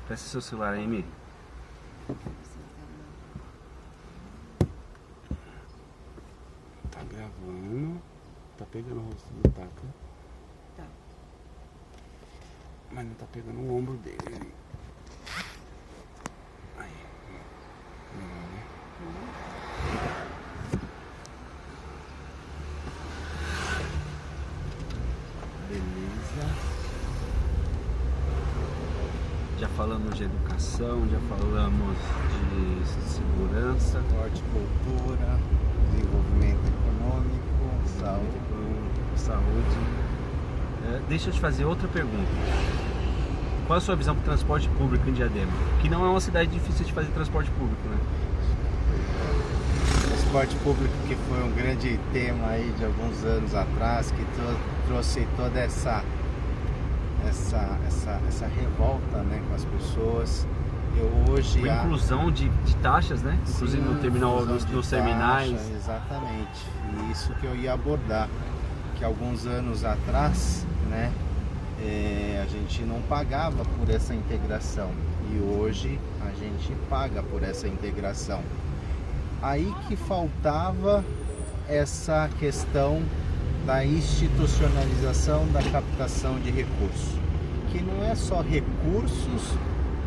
[SPEAKER 1] Presta seu celular aí, Mi. Tá gravando. Tá pegando o rosto do Taka.
[SPEAKER 3] Tá.
[SPEAKER 1] Mas não tá pegando o ombro dele. Aí. Legal, né? Beleza. Já falamos de educação, já falamos de segurança,
[SPEAKER 2] Horticultura, desenvolvimento econômico,
[SPEAKER 1] saúde. Deixa eu te fazer outra pergunta. Qual a sua visão para o transporte público em Diadema? Que não é uma cidade difícil de fazer transporte público, né?
[SPEAKER 2] Transporte público que foi um grande tema aí de alguns anos atrás, que trouxe toda essa revolta, né, com as pessoas.
[SPEAKER 1] A inclusão de taxas, né? Inclusive no terminal, nos terminais.
[SPEAKER 2] Taxa, exatamente. E isso que eu ia abordar, que alguns anos atrás, né, a gente não pagava por essa integração e hoje a gente paga por essa integração. Aí que faltava essa questão da institucionalização da captação de recursos, que não é só recursos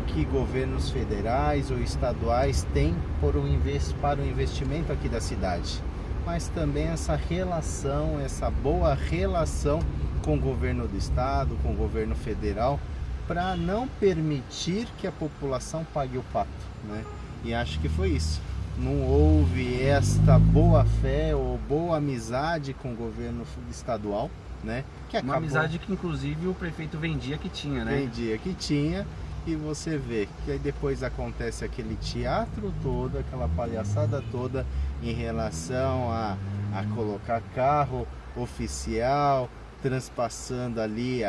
[SPEAKER 2] que governos federais ou estaduais têm para o investimento aqui da cidade, mas também essa relação, essa boa relação com o governo do estado, com o governo federal, para não permitir que a população pague o pato, né? E acho que foi isso. Não houve esta boa fé ou boa amizade com o governo estadual, né? Que
[SPEAKER 1] uma amizade que inclusive o prefeito vendia que tinha, né?
[SPEAKER 2] Vendia que tinha, e você vê que aí depois acontece aquele teatro todo, aquela palhaçada toda em relação a colocar carro oficial, transpassando ali,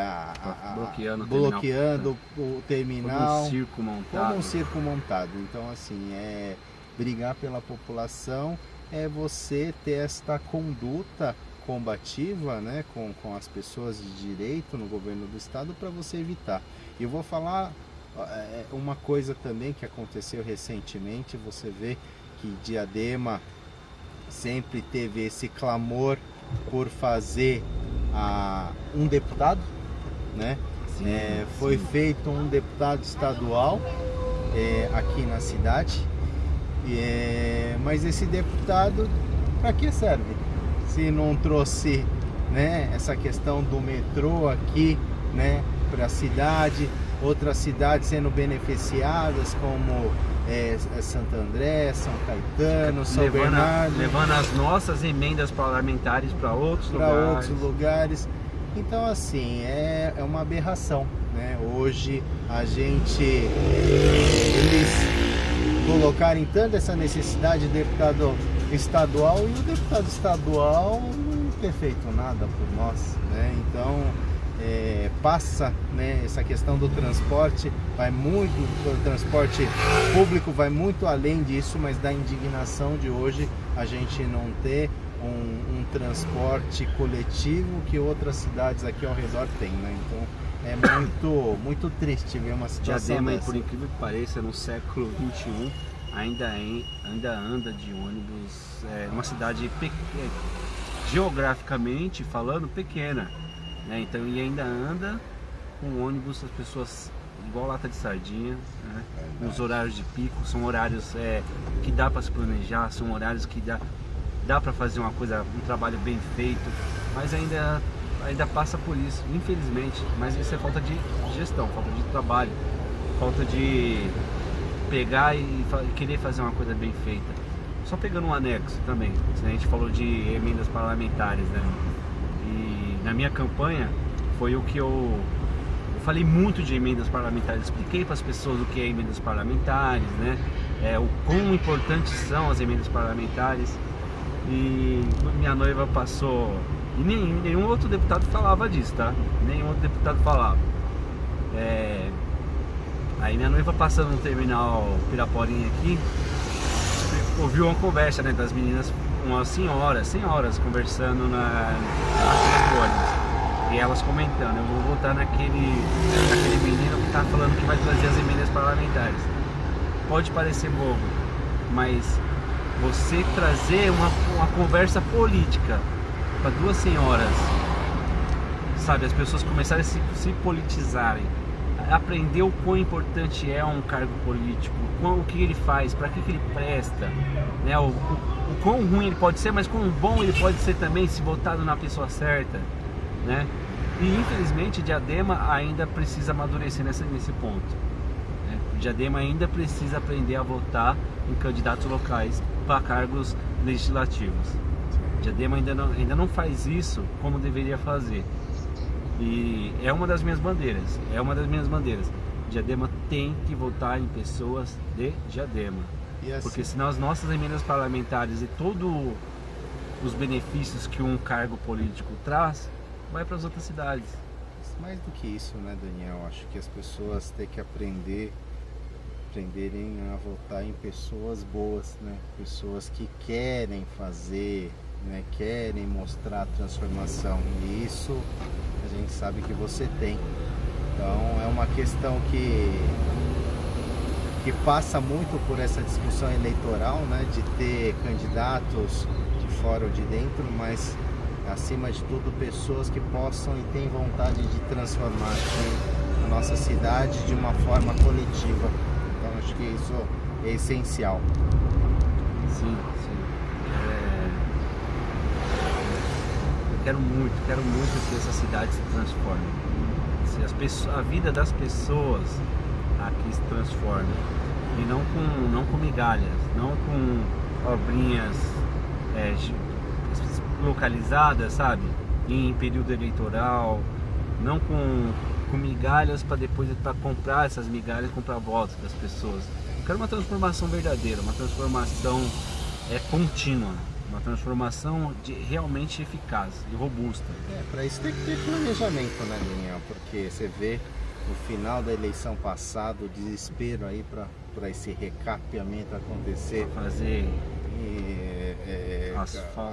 [SPEAKER 2] bloqueando o terminal.
[SPEAKER 1] Como um circo montado.
[SPEAKER 2] Como um circo montado. Então, assim, brigar pela população é você ter esta conduta combativa, né, com as pessoas de direito no governo do estado, para você evitar. E eu vou falar uma coisa também que aconteceu recentemente. Você vê que Diadema sempre teve esse clamor por fazer um deputado, né? Foi feito um deputado estadual aqui na cidade, mas esse deputado para que serve? Se não trouxe, né, essa questão do metrô aqui, né, para a cidade, outras cidades sendo beneficiadas como Santo André, São Caetano, São Bernardo,
[SPEAKER 1] levando as nossas emendas parlamentares para outros lugares.
[SPEAKER 2] Então, assim, é uma aberração, né? Hoje eles colocarem tanto essa necessidade de deputado estadual e o deputado estadual não ter feito nada por nós, né? Então passa, né, essa questão do transporte, o transporte público vai muito além disso, mas da indignação de hoje a gente não ter um transporte coletivo que outras cidades aqui ao redor têm, né? Então é muito triste ver uma situação
[SPEAKER 1] Diadema,
[SPEAKER 2] dessa.
[SPEAKER 1] por incrível que pareça, no século XXI ainda anda de ônibus, uma cidade geograficamente falando pequena, né? Então, e ainda anda com ônibus, as pessoas igual lata de sardinha, né? Nos horários de pico, são horários que dá para se planejar, são horários que dá para fazer um trabalho bem feito, mas ainda passa por isso, infelizmente. Mas isso é falta de gestão, falta de trabalho, falta de pegar e querer fazer uma coisa bem feita. Só pegando um anexo também, a gente falou de emendas parlamentares, né? E na minha campanha foi o que eu falei muito de emendas parlamentares, expliquei para as pessoas o que é emendas parlamentares, né? O quão importantes são as emendas parlamentares. E minha noiva passou, e nenhum outro deputado falava disso, tá? Nenhum outro deputado falava. Aí minha noiva passando no terminal Piraporinha aqui, ouviu uma conversa, né, das meninas, umas senhoras conversando na ônibus. E elas comentando, eu vou votar naquele menino que tá falando que vai trazer as emendas parlamentares. Pode parecer bobo, mas você trazer uma conversa política para duas senhoras, sabe, as pessoas começarem a se politizarem, aprender o quão importante é um cargo político, o que ele faz, para que ele presta, né? O quão ruim ele pode ser, mas quão bom ele pode ser também se votado na pessoa certa, né? E infelizmente Diadema ainda precisa amadurecer nesse ponto, né? Diadema ainda precisa aprender a votar em candidatos locais para cargos legislativos. Diadema ainda não faz isso como deveria fazer. E é uma das minhas bandeiras, Diadema tem que votar em pessoas de Diadema. Assim, porque senão as nossas emendas parlamentares e todos os benefícios que um cargo político traz, vai para as outras cidades.
[SPEAKER 2] Mais do que isso, né, Daniel? Acho que as pessoas têm que aprenderem a votar em pessoas boas, né? Pessoas que querem fazer, né? Querem mostrar a transformação. E isso a gente sabe que você tem. Então é uma questão que passa muito por essa discussão eleitoral, né? De ter candidatos de fora ou de dentro, mas acima de tudo pessoas que possam e têm vontade de transformar a nossa cidade de uma forma coletiva. Então acho que isso é essencial.
[SPEAKER 1] Sim. Eu quero muito que essa cidade se transforme. Se a vida das pessoas aqui se transforme. E não com migalhas, não com obrinhas localizadas, sabe? Em período eleitoral, não com migalhas para depois para comprar essas migalhas, comprar votos das pessoas. Eu quero uma transformação verdadeira, uma transformação contínua, uma transformação realmente eficaz e robusta.
[SPEAKER 2] Para isso tem que ter planejamento, né, Daniel? Porque você vê no final da eleição passada o desespero aí para esse recapeamento acontecer.
[SPEAKER 1] Fazer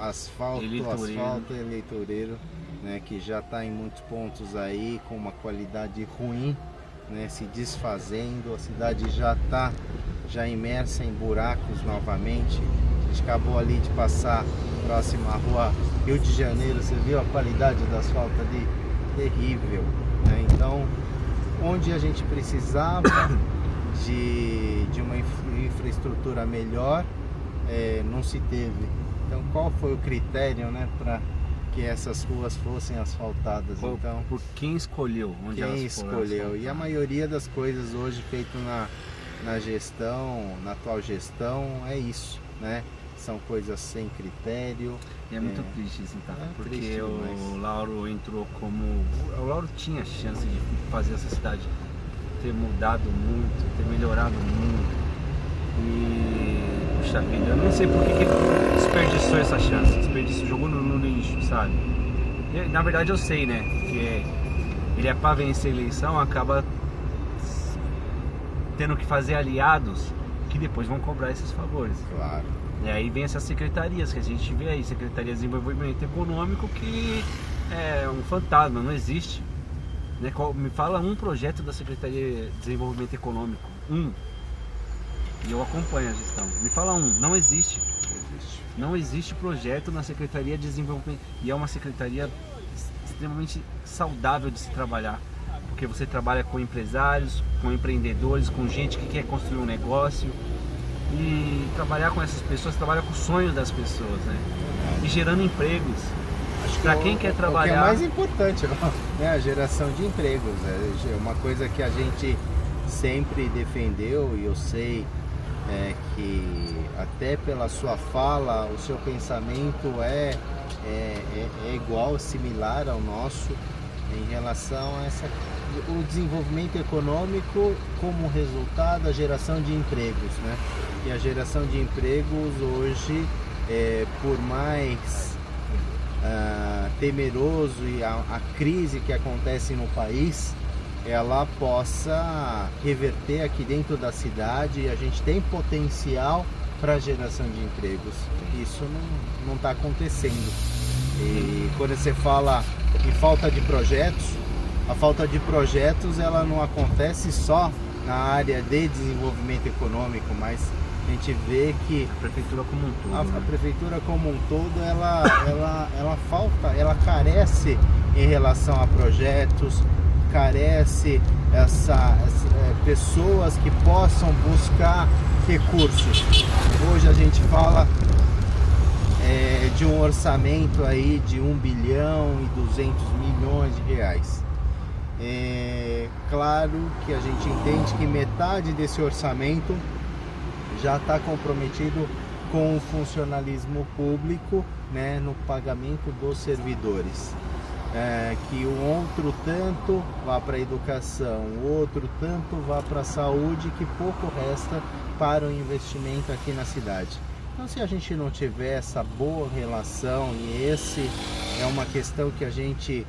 [SPEAKER 2] asfalto eleitoreiro, né, que já está em muitos pontos aí com uma qualidade ruim, né, se desfazendo, a cidade já está imersa em buracos novamente. A gente acabou ali de passar próximo à rua Rio de Janeiro, você viu a qualidade do asfalto ali? Terrível, né? Então, onde a gente precisava de uma infraestrutura melhor, não se teve. Então qual foi o critério, né, para que essas ruas fossem asfaltadas? Então,
[SPEAKER 1] por quem escolheu onde elas foram asfaltadas?
[SPEAKER 2] E a maioria das coisas hoje feito na atual gestão é isso, né? são coisas sem critério.
[SPEAKER 1] E é muito triste isso, tá? Porque
[SPEAKER 2] triste,
[SPEAKER 1] o Lauro entrou como... O Lauro tinha chance de fazer essa cidade ter mudado muito, ter melhorado muito. E... Puxa vida, eu não sei por que ele desperdiçou essa chance. Jogou no lixo, sabe? E, na verdade eu sei, né? Que ele é pra vencer a eleição, acaba tendo que fazer aliados que depois vão cobrar esses favores.
[SPEAKER 2] Claro.
[SPEAKER 1] E aí vem essas secretarias que a gente vê aí, Secretaria de Desenvolvimento Econômico, que é um fantasma, não existe. Né? Me fala um projeto da Secretaria de Desenvolvimento Econômico, um. E eu acompanho a gestão. Me fala um, não existe. Não existe projeto na Secretaria de Desenvolvimento. E é uma secretaria extremamente saudável de se trabalhar. Porque você trabalha com empresários, com empreendedores, com gente que quer construir um negócio. E trabalhar com essas pessoas, trabalha com os sonhos das pessoas, né? E gerando empregos. Para quem quer trabalhar.
[SPEAKER 2] O que é mais importante, né? A geração de empregos. É uma coisa que a gente sempre defendeu, e eu sei que até pela sua fala, o seu pensamento é igual, similar ao nosso em relação a o desenvolvimento econômico como resultado da geração de empregos, né? E a geração de empregos hoje, por mais temeroso e a crise que acontece no país, ela possa reverter aqui dentro da cidade, e a gente tem potencial para geração de empregos. Isso não está acontecendo. E quando você fala em falta de projetos, a falta de projetos ela não acontece só na área de desenvolvimento econômico, mas a gente vê que
[SPEAKER 1] a prefeitura como um todo,
[SPEAKER 2] a prefeitura como um todo ela carece em relação a projetos, carece pessoas que possam buscar recursos. Hoje a gente fala de um orçamento aí de 1 bilhão e 200 milhões de reais. Claro que a gente entende que metade desse orçamento já está comprometido com o funcionalismo público, né, no pagamento dos servidores. Que o outro tanto vá para a educação, o outro tanto vá para a saúde, que pouco resta para o investimento aqui na cidade. Então, se a gente não tiver essa boa relação, e esse é uma questão que a gente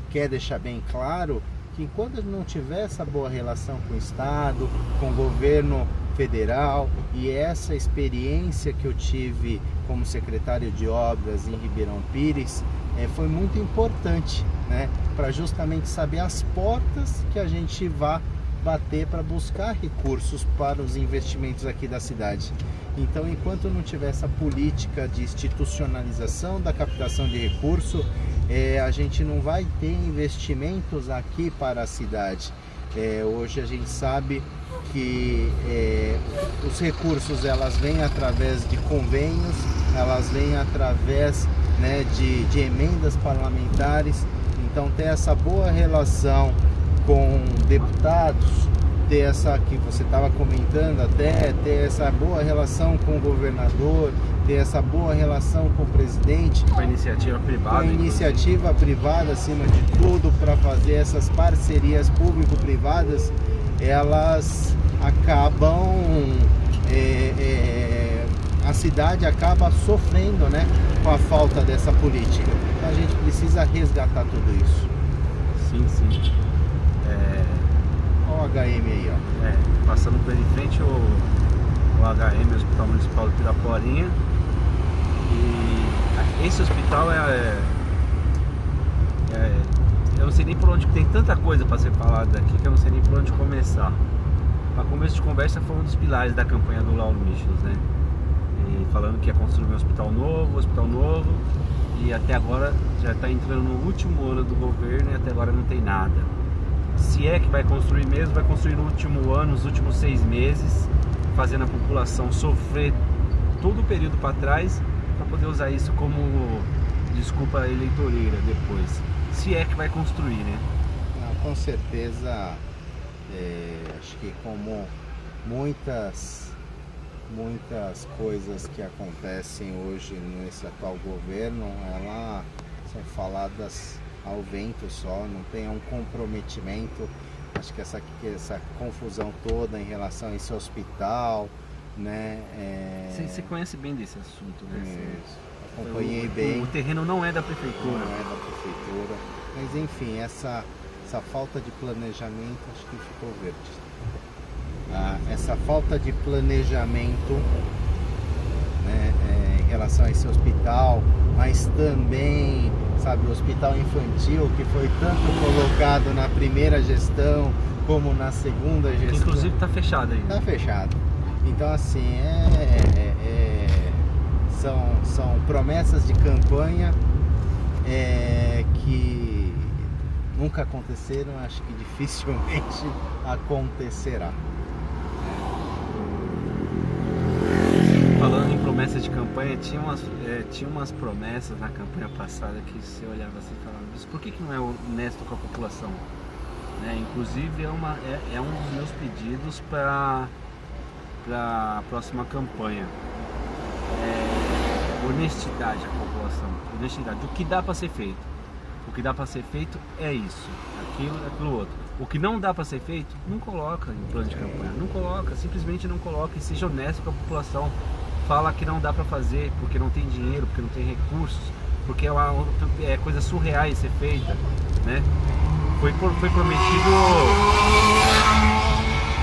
[SPEAKER 2] quer deixar bem claro, que enquanto não tiver essa boa relação com o Estado, com o governo federal, e essa experiência que eu tive como secretário de obras em Ribeirão Pires, foi muito importante, né, para justamente saber as portas que a gente vai bater para buscar recursos para os investimentos aqui da cidade. Então, enquanto não tiver essa política de institucionalização da captação de recurso, a gente não vai ter investimentos aqui para a cidade. Hoje a gente sabe que os recursos elas vêm através de convênios, elas vêm através, né, de emendas parlamentares. Então, ter essa boa relação com deputados, ter essa que você estava comentando, até ter essa boa relação com o governador, ter essa boa relação com o presidente,
[SPEAKER 1] com a iniciativa privada,
[SPEAKER 2] com a iniciativa privada acima de tudo, para fazer essas parcerias público-privadas, elas acabam a cidade acaba sofrendo, né, com a falta dessa política. Então a gente precisa resgatar tudo isso.
[SPEAKER 1] Sim, sim.
[SPEAKER 2] Olha o HM aí, ó.
[SPEAKER 1] Passando por em frente o HM, o Hospital Municipal do Piraporinha. E esse hospital eu não sei nem por onde, tem tanta coisa para ser falada aqui que eu não sei nem por onde começar. Para começo de conversa, foi um dos pilares da campanha do Lauro Michels, né? E falando que ia construir um hospital novo, e até agora já está entrando no último ano do governo e até agora não tem nada. Se é que vai construir mesmo, vai construir no último ano, nos últimos 6 meses, fazendo a população sofrer todo o período para trás, para poder usar isso como desculpa eleitoreira depois. Se é que vai construir, né?
[SPEAKER 2] Com certeza, acho que como muitas muitas coisas que acontecem hoje nesse atual governo, elas são faladas ao vento só, não tem um comprometimento. Acho que essa confusão toda em relação a esse hospital, né?
[SPEAKER 1] Você conhece bem desse assunto, né?
[SPEAKER 2] Isso. Acompanhei bem.
[SPEAKER 1] O terreno não é da prefeitura.
[SPEAKER 2] Não é da prefeitura. Mas enfim, essa falta de planejamento, acho que ficou verde. Essa falta de planejamento, né, em relação a esse hospital, mas também, sabe, o hospital infantil que foi tanto colocado na primeira gestão como na segunda gestão.
[SPEAKER 1] Que inclusive está fechado ainda.
[SPEAKER 2] Está fechado. Então assim, são promessas de campanha que nunca aconteceram, acho que dificilmente acontecerá.
[SPEAKER 1] Falando em promessas de campanha, tinha umas promessas na campanha passada que você olhava assim e falava, mas por que não é honesto com a população? Né? Inclusive é um dos meus pedidos para a próxima campanha. Honestidade com a população, honestidade, o que dá para ser feito. O que dá para ser feito é isso, aquilo outro. O que não dá para ser feito, não coloca em plano de campanha, não coloca, simplesmente não coloca e seja honesto com a população. Fala que não dá para fazer porque não tem dinheiro, porque não tem recursos, porque é coisa surreal de ser feita, né? Foi prometido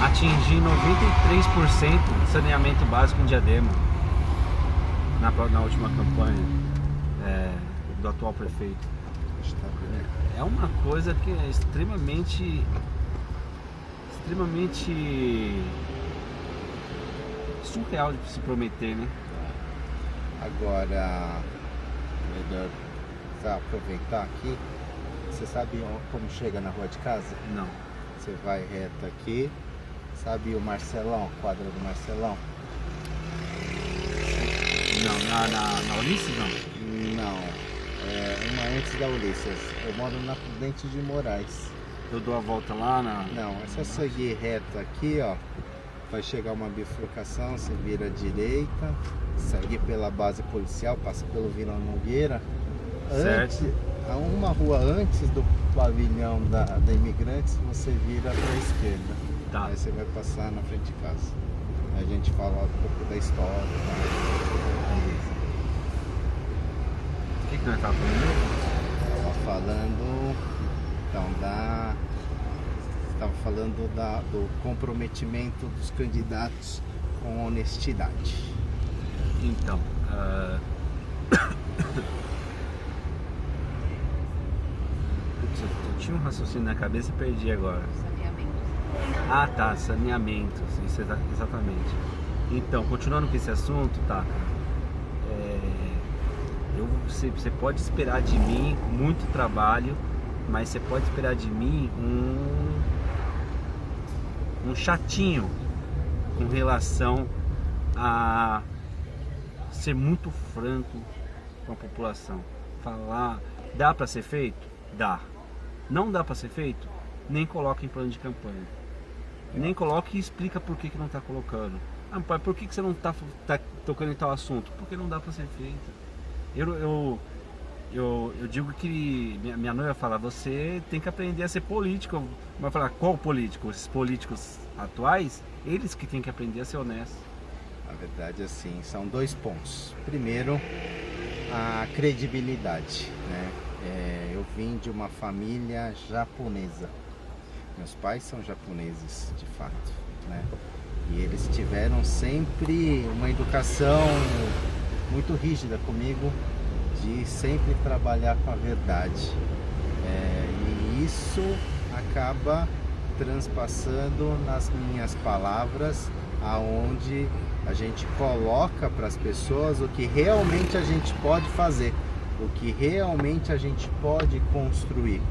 [SPEAKER 1] atingir 93% de saneamento básico em Diadema na última campanha do atual prefeito. É uma coisa que é extremamente surreal de se prometer, né?
[SPEAKER 2] Agora, melhor aproveitar aqui. Você sabe como chega na rua de casa?
[SPEAKER 1] Não.
[SPEAKER 2] Você vai reto aqui. Sabe o Marcelão, a quadra do Marcelão?
[SPEAKER 1] Não, na Ulisses não?
[SPEAKER 2] Não, uma antes da Ulisses. Eu moro na Prudente de Moraes.
[SPEAKER 1] Eu dou a volta lá na...
[SPEAKER 2] Não, é só seguir reto aqui, ó. Vai chegar uma bifurcação, você vira à direita, segue pela base policial, passa pelo Vila Nogueira.
[SPEAKER 1] Certo.
[SPEAKER 2] Uma rua antes do pavilhão da Imigrantes, você vira para a esquerda.
[SPEAKER 1] Tá.
[SPEAKER 2] Aí você vai passar na frente de casa. A gente fala um pouco da história. Tá?
[SPEAKER 1] O que nós estávamos falando?
[SPEAKER 2] Estava falando, então, estava falando do comprometimento dos candidatos com honestidade.
[SPEAKER 1] Então, Putz, eu tinha um raciocínio na cabeça e perdi agora.
[SPEAKER 3] Saneamento.
[SPEAKER 1] Ah, tá, saneamento, isso exatamente. Então, continuando com esse assunto, tá, você pode esperar de mim muito trabalho, mas você pode esperar de mim um chatinho com relação a ser muito franco com a população. Falar, dá para ser feito? Dá. Não dá para ser feito? Nem coloca em plano de campanha. Nem coloca e explica por que não está colocando. Ah, pai, por que você não está tocando em tal assunto? Porque não dá para ser feito. Eu digo que minha noiva fala, você tem que aprender a ser político. Vai falar, qual político? Esses políticos atuais, eles que têm que aprender a ser honestos.
[SPEAKER 2] Na verdade, assim, são dois pontos. Primeiro, a credibilidade, né? Eu vim de uma família japonesa. Meus pais são japoneses, de fato, né? E eles tiveram sempre uma educação muito rígida comigo, de sempre trabalhar com a verdade. E isso acaba transpassando nas minhas palavras, aonde a gente coloca para as pessoas o que realmente a gente pode fazer, o que realmente a gente pode construir.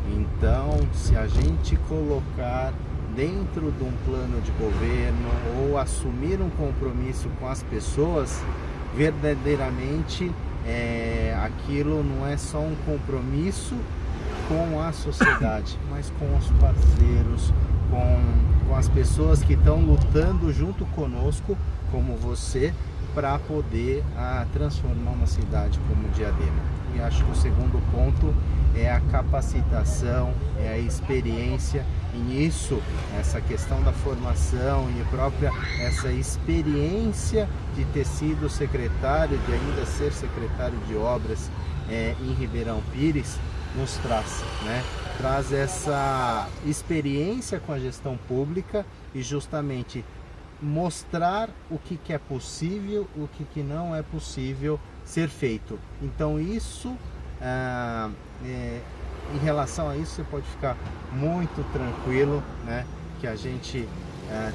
[SPEAKER 2] Então, se a gente colocar dentro de um plano de governo ou assumir um compromisso com as pessoas, verdadeiramente aquilo não é só um compromisso com a sociedade, mas com os parceiros, com as pessoas que estão lutando junto conosco como você para poder transformar uma cidade como Diadema. E acho que o segundo ponto é a capacitação, é a experiência, e nisso, essa questão da formação e própria essa experiência de ter sido secretário, de ainda ser secretário de obras em Ribeirão Pires, nos traz, né? Traz essa experiência com a gestão pública e justamente mostrar o que é possível, o que não é possível ser feito. Então isso, em relação a isso, você pode ficar muito tranquilo, né? Que a gente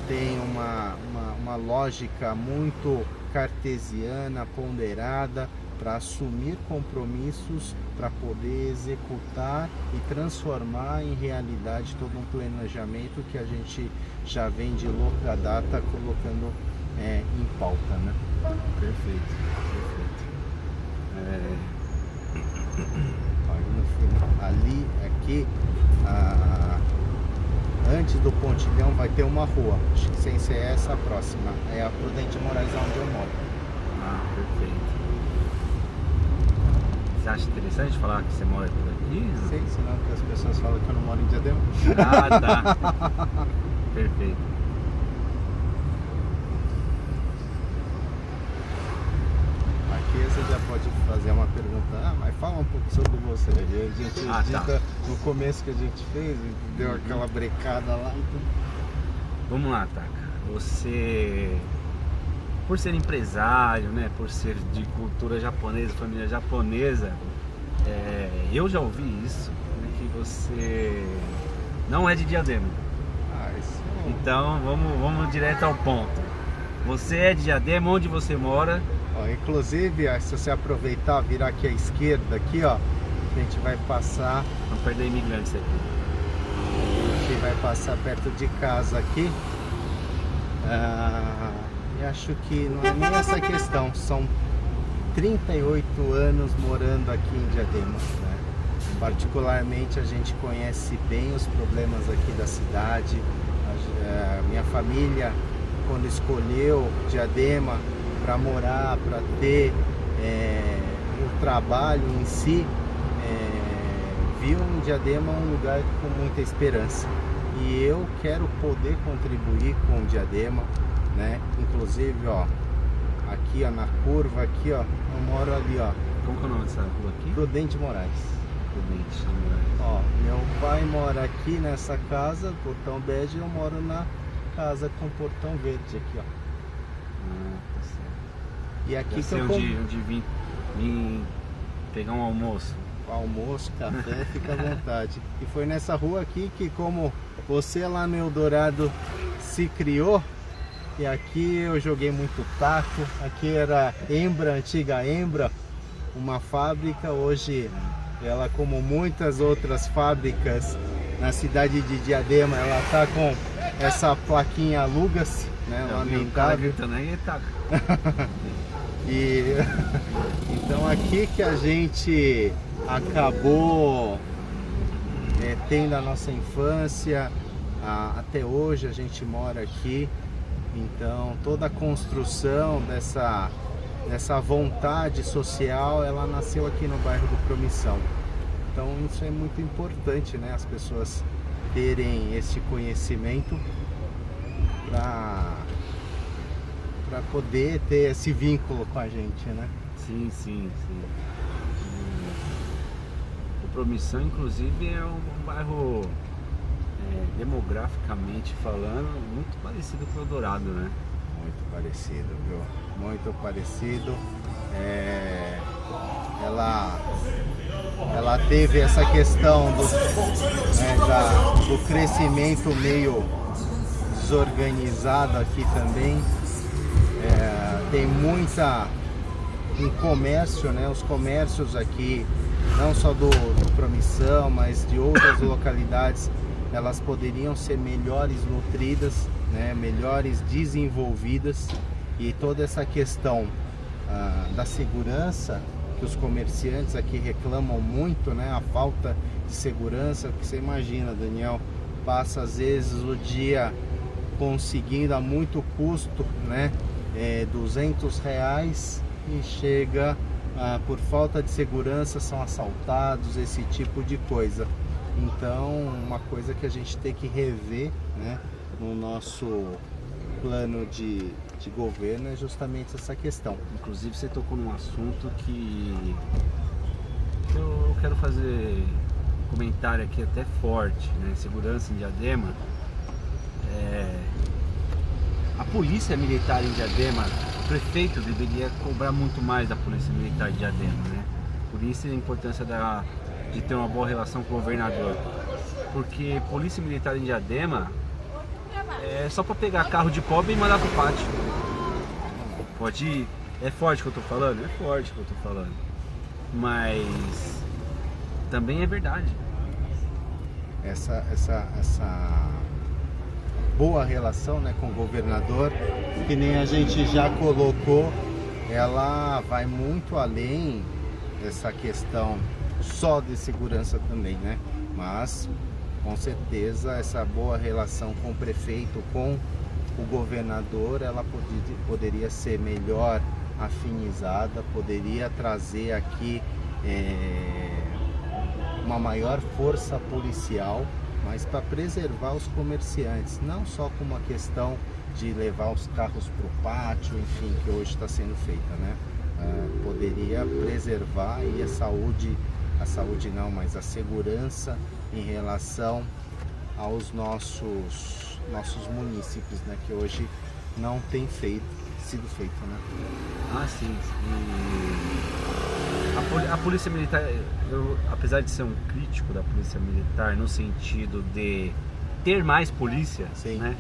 [SPEAKER 2] tem uma lógica muito cartesiana, ponderada, para assumir compromissos, para poder executar e transformar em realidade todo um planejamento que a gente já vem de longa data colocando em pauta, né?
[SPEAKER 1] Perfeito.
[SPEAKER 2] Ali, aqui, antes do Pontilhão vai ter uma rua, acho que sem ser essa a próxima, é a Prudente Moraes, onde eu moro.
[SPEAKER 1] Perfeito. Você acha interessante falar que você mora por aqui?
[SPEAKER 2] Sei, senão que as pessoas falam que eu não moro em Diadema.
[SPEAKER 1] Tá. Perfeito.
[SPEAKER 2] Aqui você já pode fazer uma pergunta, mas fala um pouco sobre você. A gente edita
[SPEAKER 1] tá.
[SPEAKER 2] no começo que a gente fez, deu aquela brecada lá. Então...
[SPEAKER 1] Vamos lá, Taka. Você, por ser empresário, né, por ser de cultura japonesa, família japonesa, eu já ouvi isso, né, que você não é de Diadema.
[SPEAKER 2] Isso...
[SPEAKER 1] Então vamos direto ao ponto. Você é de Diadema, onde você mora?
[SPEAKER 2] Inclusive, se você aproveitar, virar aqui à esquerda, aqui, ó, a gente vai passar...
[SPEAKER 1] Não perder imigrantes aqui.
[SPEAKER 2] A gente vai passar perto de casa aqui. E acho que não é nem essa questão, são 38 anos morando aqui em Diadema, né? Particularmente a gente conhece bem os problemas aqui da cidade. Minha família, quando escolheu Diadema para morar, para ter o trabalho em si, viu em Diadema um lugar com muita esperança. E eu quero poder contribuir com o Diadema, né? Inclusive, ó, aqui ó, na curva aqui, ó, eu moro ali, ó.
[SPEAKER 1] Como que é o nome dessa rua aqui?
[SPEAKER 2] Prudente Moraes.
[SPEAKER 1] Prudente Moraes.
[SPEAKER 2] Ó, meu pai mora aqui nessa casa, portão bege, e eu moro na casa com portão verde aqui, ó.
[SPEAKER 1] Tá certo.
[SPEAKER 2] E aqui
[SPEAKER 1] Já sei onde vim pegar um almoço.
[SPEAKER 2] Almoço, café, fica à vontade. E foi nessa rua aqui que, como você lá no Eldorado se criou, e aqui eu joguei muito taco. Aqui era Embra, antiga Embra, uma fábrica. Hoje ela, como muitas outras fábricas na cidade de Diadema, ela tá com essa plaquinha aluga-se, né? Lamentável. E então aqui que a gente acabou tendo a nossa infância, até hoje a gente mora aqui. Então toda a construção dessa vontade social, ela nasceu aqui no bairro do Promissão. Então isso é muito importante, né? As pessoas terem esse conhecimento para poder ter esse vínculo com a gente, né?
[SPEAKER 1] Sim. O Promissão, inclusive, é um bairro, demograficamente falando, muito parecido com o Eldorado, né?
[SPEAKER 2] Muito parecido, viu? Muito parecido. Ela teve essa questão do crescimento meio desorganizado aqui também. Tem um comércio, né? Os comércios aqui, não só do Promissão, mas de outras localidades, elas poderiam ser melhores nutridas, né? Melhores desenvolvidas, e toda essa questão da segurança, que os comerciantes aqui reclamam muito, né? A falta de segurança, porque você imagina, Daniel, passa às vezes o dia conseguindo a muito custo, né? R$ 200 e chega por falta de segurança são assaltados, esse tipo de coisa. Então, uma coisa que a gente tem que rever, né, no nosso plano de governo é justamente essa questão.
[SPEAKER 1] Inclusive você tocou num assunto que eu quero fazer comentário aqui até forte, né? Segurança em Diadema. A polícia militar em Diadema, o prefeito deveria cobrar muito mais da polícia militar de Diadema, né? Por isso a importância de ter uma boa relação com o governador. Porque polícia militar em Diadema é só para pegar carro de pobre e mandar pro pátio. Pode ir. É forte que eu tô falando? É forte que eu tô falando. Mas também é verdade.
[SPEAKER 2] Essa boa relação, né, com o governador, que nem a gente já colocou, ela vai muito além dessa questão só de segurança também, né? Mas com certeza essa boa relação com o prefeito, com o governador, ela poderia ser melhor afinizada, poderia trazer aqui uma maior força policial, mas para preservar os comerciantes, não só com uma questão de levar os carros para o pátio, enfim, que hoje está sendo feita, né? Poderia preservar aí a saúde não, mas a segurança em relação aos nossos munícipes, né? Que hoje não tem sido feito, né?
[SPEAKER 1] Ah, sim. E a polícia militar, apesar de ser um crítico da polícia militar no sentido de ter mais polícia,
[SPEAKER 2] sim,
[SPEAKER 1] né?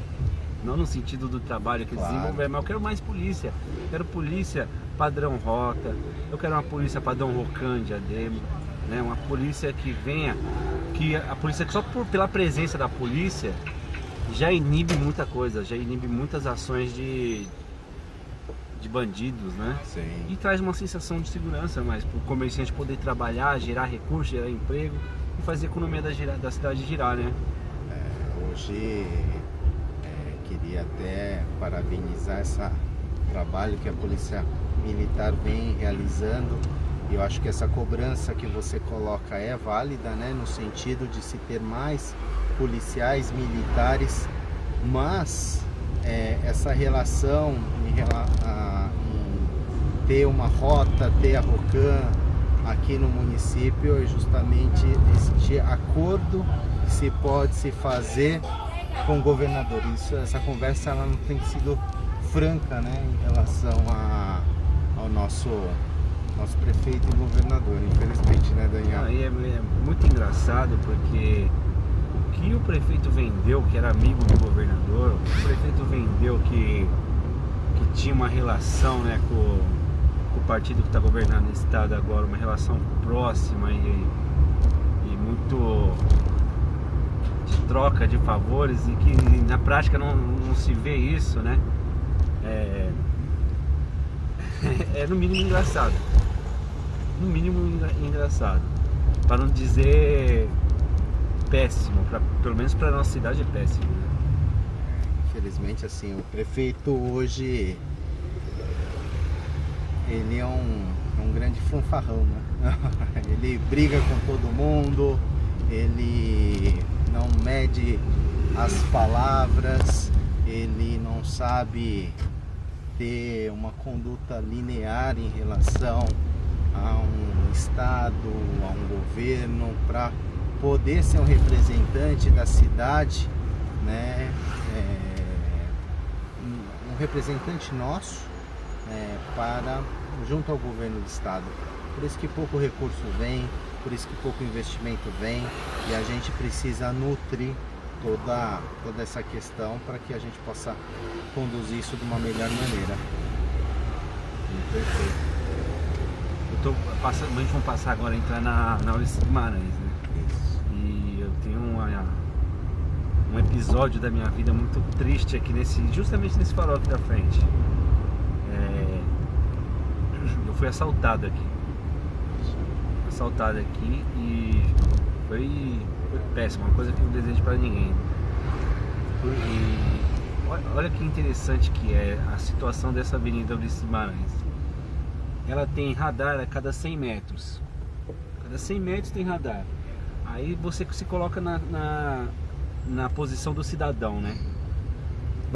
[SPEAKER 1] Não no sentido do trabalho que
[SPEAKER 2] claro,
[SPEAKER 1] desenvolver, mas eu quero mais polícia. Eu quero polícia padrão Rota, eu quero uma polícia padrão Rocan de Diadema, né? Uma polícia que venha, que a polícia que só pela presença da polícia já inibe muita coisa, já inibe muitas ações de bandidos, né?
[SPEAKER 2] Sim.
[SPEAKER 1] E traz uma sensação de segurança mais para o comerciante poder trabalhar, gerar recursos, gerar emprego e fazer a economia da cidade girar, né?
[SPEAKER 2] Hoje queria até parabenizar esse trabalho que a Polícia Militar vem realizando. Eu acho que essa cobrança que você coloca é válida, né? No sentido de se ter mais policiais militares, mas essa relação em ter uma rota, ter a Rocan aqui no município é justamente este acordo que se pode se fazer com o governador. Essa conversa ela não tem sido franca, né, em relação ao nosso prefeito e governador, infelizmente, né, Daniel?
[SPEAKER 1] E é muito engraçado porque o que o prefeito vendeu, que era amigo do governador, o prefeito vendeu que tinha uma relação, né, com o partido que está governando o estado agora, uma relação próxima e muito de troca de favores, e que na prática não se vê isso, né? É no mínimo engraçado. No mínimo engraçado. Para não dizer péssimo, pelo menos para nossa cidade é péssimo, né?
[SPEAKER 2] Infelizmente, assim, o prefeito hoje ele é um grande fanfarrão, né? Ele briga com todo mundo, ele não mede as palavras, ele não sabe ter uma conduta linear em relação a um estado, a um governo, para poder ser um representante da cidade, né? Um representante nosso junto ao governo do estado. Por isso que pouco recurso vem, por isso que pouco investimento vem, e a gente precisa nutrir toda essa questão para que a gente possa conduzir isso de uma melhor maneira.
[SPEAKER 1] Perfeito. A gente vai passar agora a entrar na Ulisses Guimarães, né?
[SPEAKER 2] Isso.
[SPEAKER 1] E eu tenho um episódio da minha vida muito triste aqui justamente nesse farol aqui da frente. Eu fui assaltado aqui e foi péssimo, uma coisa que eu não desejo pra ninguém. E Olha que interessante que é a situação dessa Avenida Ulisses Guimarães. Ela tem radar a cada 100 metros. Cada 100 metros tem radar. Aí você se coloca na posição do cidadão, né?